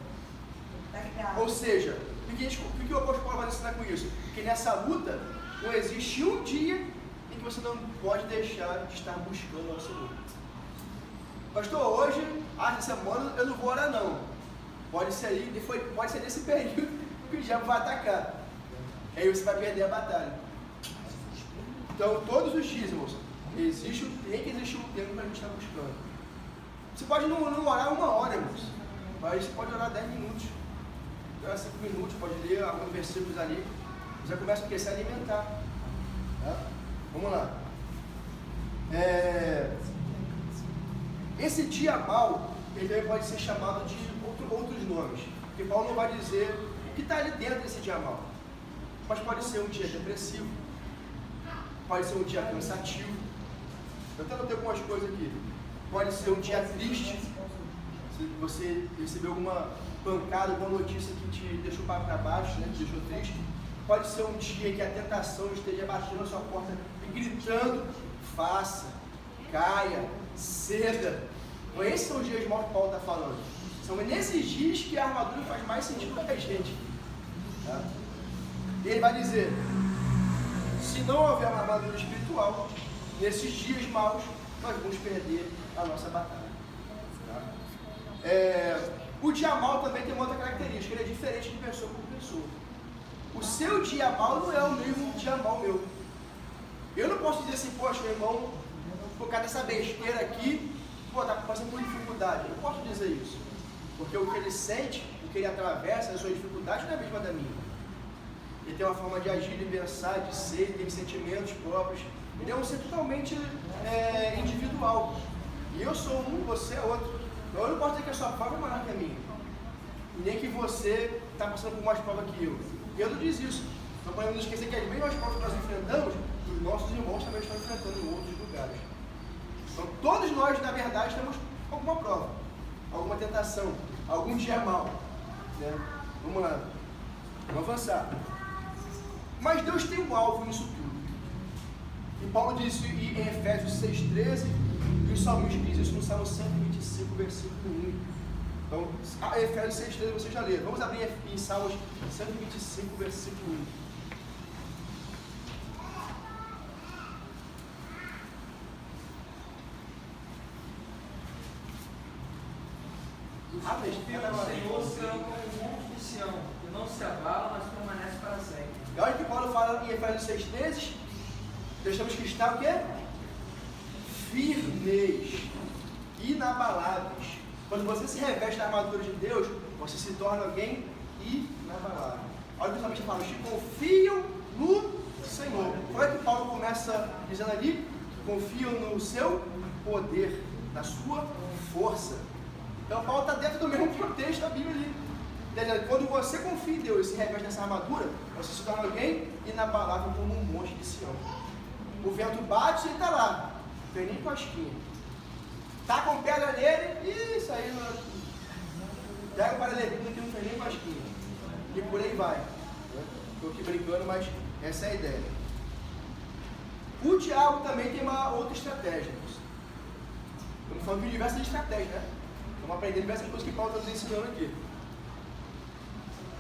B: Ou seja, o que o apóstolo Paulo vai ensinar com isso? Que nessa luta não existe um dia em que você não pode deixar de estar buscando ao Senhor. Pastor, hoje, essa semana eu não vou orar não. Pode ser nesse período que o diabo vai atacar. Aí você vai perder a batalha. Então, todos os dias, moço, tem que existir um tempo para a gente estar buscando. Você pode não orar 1 hora, moço, mas você pode orar 10 minutos. Orar 5 minutos, pode ler alguns versículos ali. Você começa a se alimentar. Tá? Vamos lá. Esse dia mau, ele também pode ser chamado de outros nomes. Porque Paulo não vai dizer o que está ali dentro desse dia mau. Mas pode ser um dia depressivo. Pode ser um dia cansativo. Eu até notei algumas coisas aqui. Pode ser um dia triste. Se você recebeu alguma pancada, alguma notícia que te deixou para baixo, né, te deixou triste. Pode ser um dia que a tentação esteja batendo na sua porta e gritando: faça, caia, ceda. Então, esses são os dias maus que Paulo está falando. São nesses dias que a armadura faz mais sentido para a gente. Tá? E ele vai dizer: se não houver uma armadura espiritual, nesses dias maus, nós vamos perder a nossa batalha. Tá? O dia mau também tem uma outra característica, ele é diferente de pessoa por pessoa. O seu dia mau não é o mesmo dia mau meu. Eu não posso dizer assim: poxa, meu irmão, por causa dessa besteira aqui, está passando por dificuldade. Eu não posso dizer isso. Porque o que ele sente, o que ele atravessa, a sua dificuldade não é a mesma da minha. Ele tem uma forma de agir, de pensar, de ser, tem sentimentos próprios. Ele é um ser totalmente individual. E eu sou um, você é outro. Então eu não posso dizer que a sua prova é maior que a minha. E nem que você está passando por mais prova que eu. Pedro diz isso. Então podemos não esquecer que as mesmas provas que nós enfrentamos, os nossos irmãos também estão enfrentando em outros lugares. Então todos nós, na verdade, temos alguma prova, alguma tentação, algum dia mau. Né? Vamos lá. Vamos avançar. Mas Deus tem um alvo nisso tudo. E Paulo disse em Efésios 6,13, e o salmista diz isso no Salmo 125, versículo 1. Então, Efésios 6,13 você já lê. Vamos abrir em Salmos 125, versículo 1.
F: Espírito do Senhor serão como o monte de Sião, que não se abala, mas permanece para sempre.
B: E olha que Paulo fala em Efésios 6,13, nós temos que estar o quê? Firmes, inabaláveis. Quando você se reveste da armadura de Deus, você se torna alguém inabalável. Olha o que o salmista fala: os que confiam no Senhor. Como é que Paulo começa dizendo ali? Confiam no seu poder, na sua força. Então Paulo está dentro do mesmo contexto da Bíblia ali. Quando você confia em Deus e se reveste dessa armadura, você se torna alguém inabalável como um monte de Sião. O vento bate e ele está lá, não tem nem cosquinha. Tá com pedra nele, isso aí não. Pega o paralelepípedo que não tem nem cosquinha. E por aí vai. Estou aqui brincando, mas essa é a ideia. O diabo também tem uma outra estratégia. Estamos falando de diversas estratégias, né? Vamos aprender diversas coisas que Paulo está nos ensinando aqui.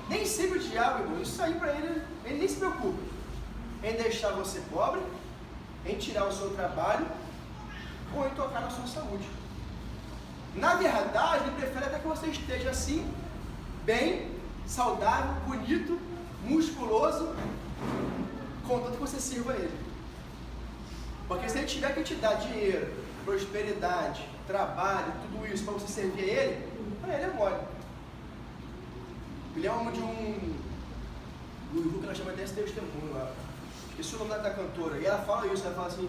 B: Nem sempre o diabo, irmão, isso aí para ele nem se preocupa em deixar você pobre, em tirar o seu trabalho ou em tocar na sua saúde. Na verdade, ele prefere até que você esteja assim, bem, saudável, bonito, musculoso, contanto que você sirva a ele. Porque se ele tiver que te dar dinheiro, prosperidade, trabalho, tudo isso para você servir a ele, para ele é mole. Eu lembro de um que nós chamamos desse testemunho lá. Esqueci o nome da cantora. E ela fala isso, ela fala assim: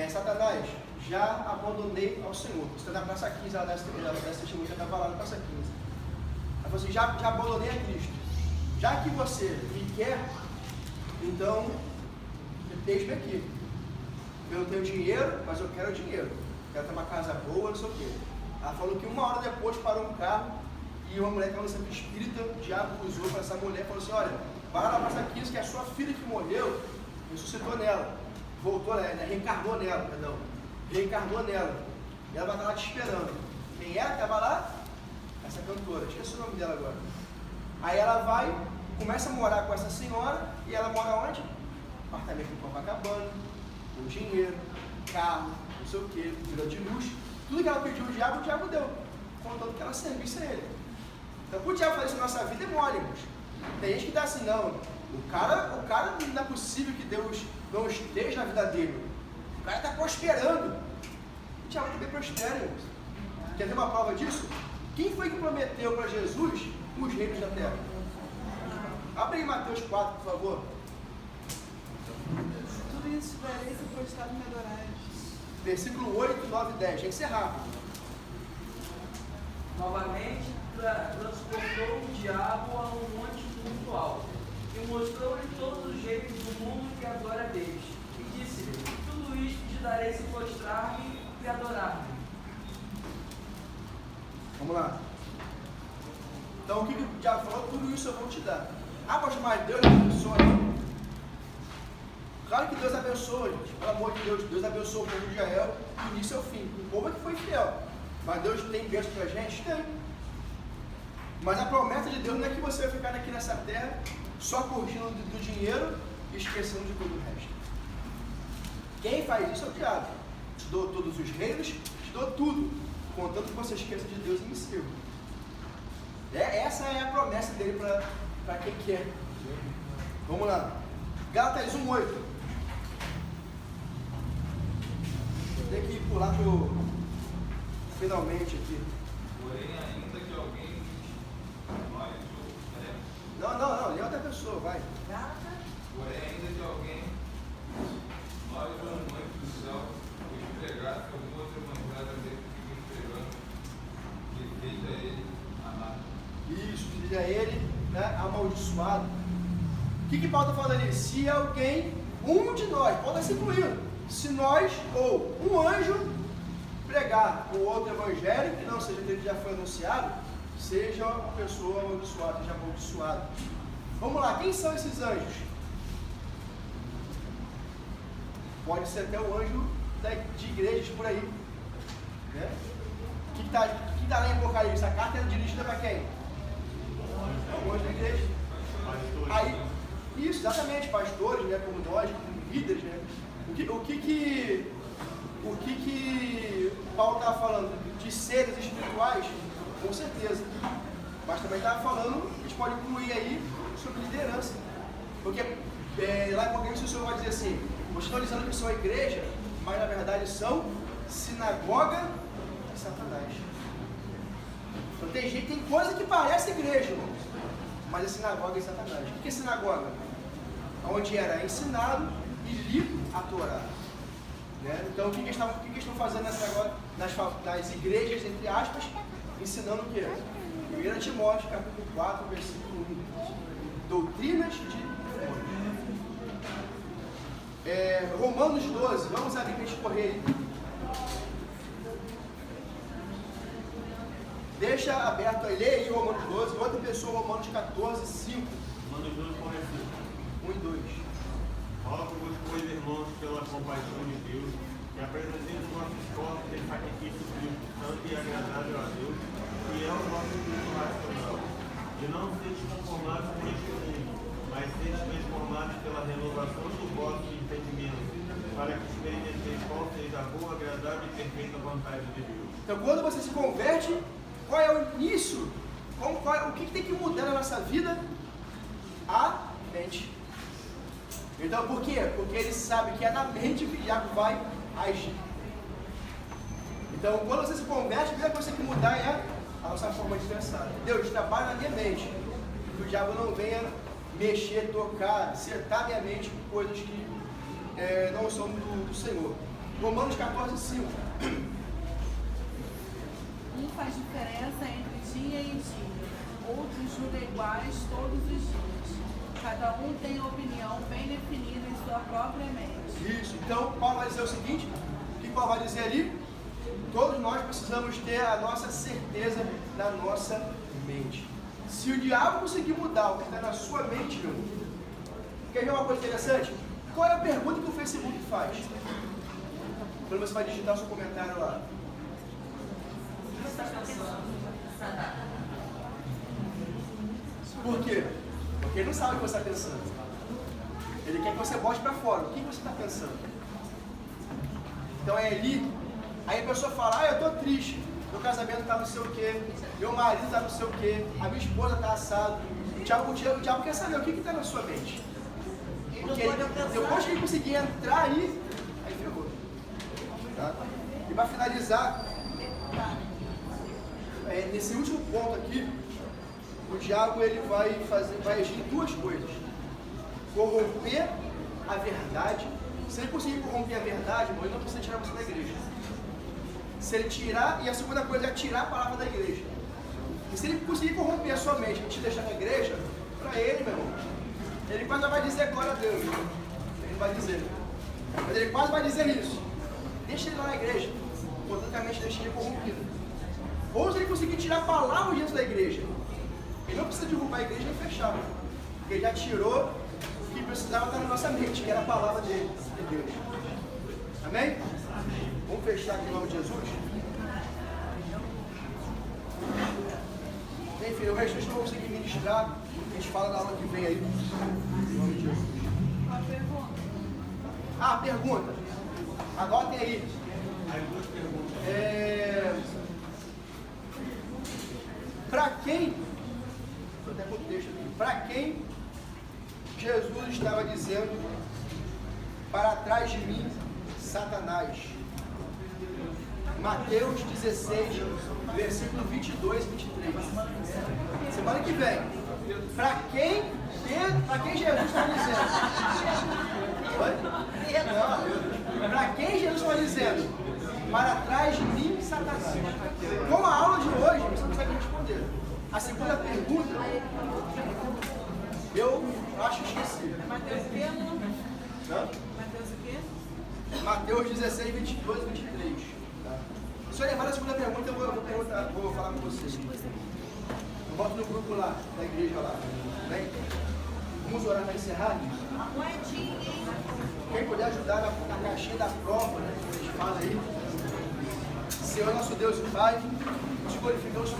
B: Satanás, já abandonei ao Senhor. Você está na Praça 15, ela desse testemunho, já estava lá na Praça 15. Ela falou assim: já abandonei a Cristo. Já que você me quer, então, deixe-me aqui. Eu não tenho dinheiro, mas eu quero dinheiro. Quero ter uma casa boa, não sei o quê. Ela falou que 1 hora depois parou um carro e uma mulher que estava no centro espírita, o diabo usou para essa mulher e falou assim: olha, vai lá para essa 15, que é a sua filha que morreu, ressuscitou nela, voltou, reencarnou nela, perdão, reencarnou nela, e ela vai estar lá te esperando. Quem é que estava lá? Essa cantora, esqueci o nome dela agora. Aí ela vai, começa a morar com essa senhora, e ela mora onde? Apartamento em Copacabana, com dinheiro, carro, não sei o que, vida de luxo. Tudo que ela pediu o diabo deu, contando que ela servisse a ele. Então, para o diabo fazer isso na nossa vida é mole, irmãos. Tem gente que dá assim, não, o cara não é possível que Deus não esteja na vida dele. O cara está prosperando. O diabo também prospera, irmãos. Quer ver uma prova disso? Quem foi que prometeu para Jesus os reinos da terra? Abre aí Mateus 4, por favor.
I: Tudo isso te darei se postado me adorares.
B: Versículo 8, 9 e 10. Tem que ser rápido.
F: Novamente, transportou o diabo a um monte muito alto, e mostrou-lhe todos os reinos do mundo e a glória deles. E disse-lhe: tudo isto te darei se prostrar-me e adorar-me.
B: Vamos lá. Então, o que o diabo falou? Tudo isso eu vou te dar. Ah, pastor, mas Deus abençoa. Claro que Deus abençoa, gente. Pelo amor de Deus, Deus abençoa o povo de Israel do início ao fim. O povo é que foi fiel. Mas Deus tem bênção pra gente? Tem. Mas a promessa de Deus não é que você vai ficar aqui nessa terra só curtindo do dinheiro e esquecendo de todo o resto. Quem faz isso é o diabo. Te dou todos os reinos, te dou tudo, contando que você esqueça de Deus e me sirva. Essa é a promessa dele para quem quer. Vamos lá. Gálatas 1:8. Tem que pular pro finalmente aqui.
H: Porém, ainda que alguém
B: Não, é outra pessoa, vai.
H: Porém, ainda que alguém nós ou um anjo do céu o empregasse alguma outra maneira dele que empregando, que fez a ele amar.
B: Isso, que fez a ele, né, amaldiçoado. O que Paulo está falando ali? Se alguém, um de nós, Paulo está se incluindo, se nós ou um anjo pregar o outro evangelho, que não seja aquele que já foi anunciado, seja uma pessoa amaldiçoada, seja amaldiçoado. Vamos lá, quem são esses anjos? Pode ser até o anjo de igrejas por aí. Né? O que está lá em Apocalipse? A carta é dirigida para quem? É o anjo da igreja. Aí, isso, exatamente, pastores, né, como nós, como líderes, né? O que Paulo estava falando? De seres espirituais? Com certeza. Mas também estava falando, a gente pode incluir aí sobre liderança. Porque lá em Apocalipse o Senhor vai dizer assim: vocês estão dizendo que são a igreja, mas na verdade são sinagoga de Satanás. Então tem coisa que parece igreja, irmãos, mas é sinagoga de Satanás. O que é sinagoga? Onde era ensinado e lido a Torá. Né? Então o que eles estão fazendo nas igrejas, entre aspas, ensinando o quê? 1 Timóteo, capítulo 4, versículo 1. Doutrinas de demônios. Romanos 12, vamos abrir para a gente correr aí. Deixa aberto aí, lê aí Romanos 12, outra pessoa, Romanos 14, 5.
D: Romanos 12, começo.
B: 1 e 2.
D: Rogo-vos, pois, irmãos, pela compaixão de Deus, que apresenteis os nossos corpos em sacrifício vivo, santo e agradável a Deus, que é o nosso culto racional. E não seja conformados com este mundo, mas seja transformados pela renovação do vosso entendimento, para que experimenteis qual seja a boa, agradável e perfeita vontade de Deus.
B: Então, quando você se converte, qual é o início? O que tem que mudar na nossa vida? A mente. Então, por quê? Porque ele sabe que é na mente que o diabo vai agir. Então, quando você se converte, a primeira coisa que tem que mudar é a nossa forma de pensar. Deus, trabalha na minha mente. Que o diabo não venha mexer, tocar, setar minha mente com coisas que não são do Senhor. Romanos 14, 5.
I: Um faz diferença entre dia e dia, outros julga iguais todos os dias. Cada um tem opinião bem definida em sua própria mente.
B: Isso. Então, Paulo vai dizer o seguinte: o que Paulo vai dizer ali? Todos nós precisamos ter a nossa certeza na nossa mente. Se o diabo conseguir mudar o que está na sua mente, meu, quer ver uma coisa interessante? Qual é a pergunta que o Facebook faz? Quando você vai digitar o seu comentário lá.
C: O que você está pensando?
B: Por quê? Porque ele não sabe o que você está pensando. Ele quer que você bote para fora. O que você está pensando? Então é ali. Aí a pessoa fala, eu estou triste. Meu casamento está não sei o quê. Meu marido está não sei o quê. A minha esposa está assado. O diabo quer saber o que está na sua mente. Porque depois que ele conseguir entrar aí ferrou. Tá? E para finalizar, nesse último ponto aqui, o diabo ele vai agir em duas coisas: corromper a verdade. Se ele conseguir corromper a verdade, ele não precisa tirar você da igreja. Se ele tirar, e a segunda coisa é tirar a palavra da igreja. E se ele conseguir corromper a sua mente e te deixar na igreja, para ele, meu irmão, ele quase vai dizer glória a Deus. Ele vai dizer. Mas ele quase vai dizer isso. Deixa ele lá na igreja, portanto a mente deixa ele corrompido. Ou se ele conseguir tirar a palavra dentro da igreja, ele não precisa derrubar a igreja e fechar. Porque ele já tirou o que precisava estar na nossa mente, que era a palavra dele, de Deus. Amém? Vamos fechar aqui em nome de Jesus? Enfim, o resto a gente não vai conseguir ministrar. A gente fala na aula que vem aí. Em nome de Jesus.
I: Uma pergunta.
B: Ah, pergunta. Anotem aí. Para quem, estou até com o texto aqui, para quem Jesus estava dizendo, para trás de mim, Satanás? Mateus 16, versículo 22 e 23. Semana que vem. Para quem Jesus está dizendo? Oi? Para quem Jesus está dizendo? Para trás de mim, Satanás. Com a aula de hoje, você consegue responder. A segunda pergunta, eu acho que esqueci.
I: Mateus o quê?
B: Não?
I: Mateus o quê?
B: Mateus 16, 22 e 23. Tá? Se eu levar a segunda pergunta, eu vou falar com vocês. Eu boto no grupo lá, da igreja lá. Bem? Vamos orar para encerrar?
C: A moedinha, hein?
B: Quem puder ajudar na caixinha da prova, né? Que a gente fala aí. Senhor nosso Deus e Pai, nos glorificamos.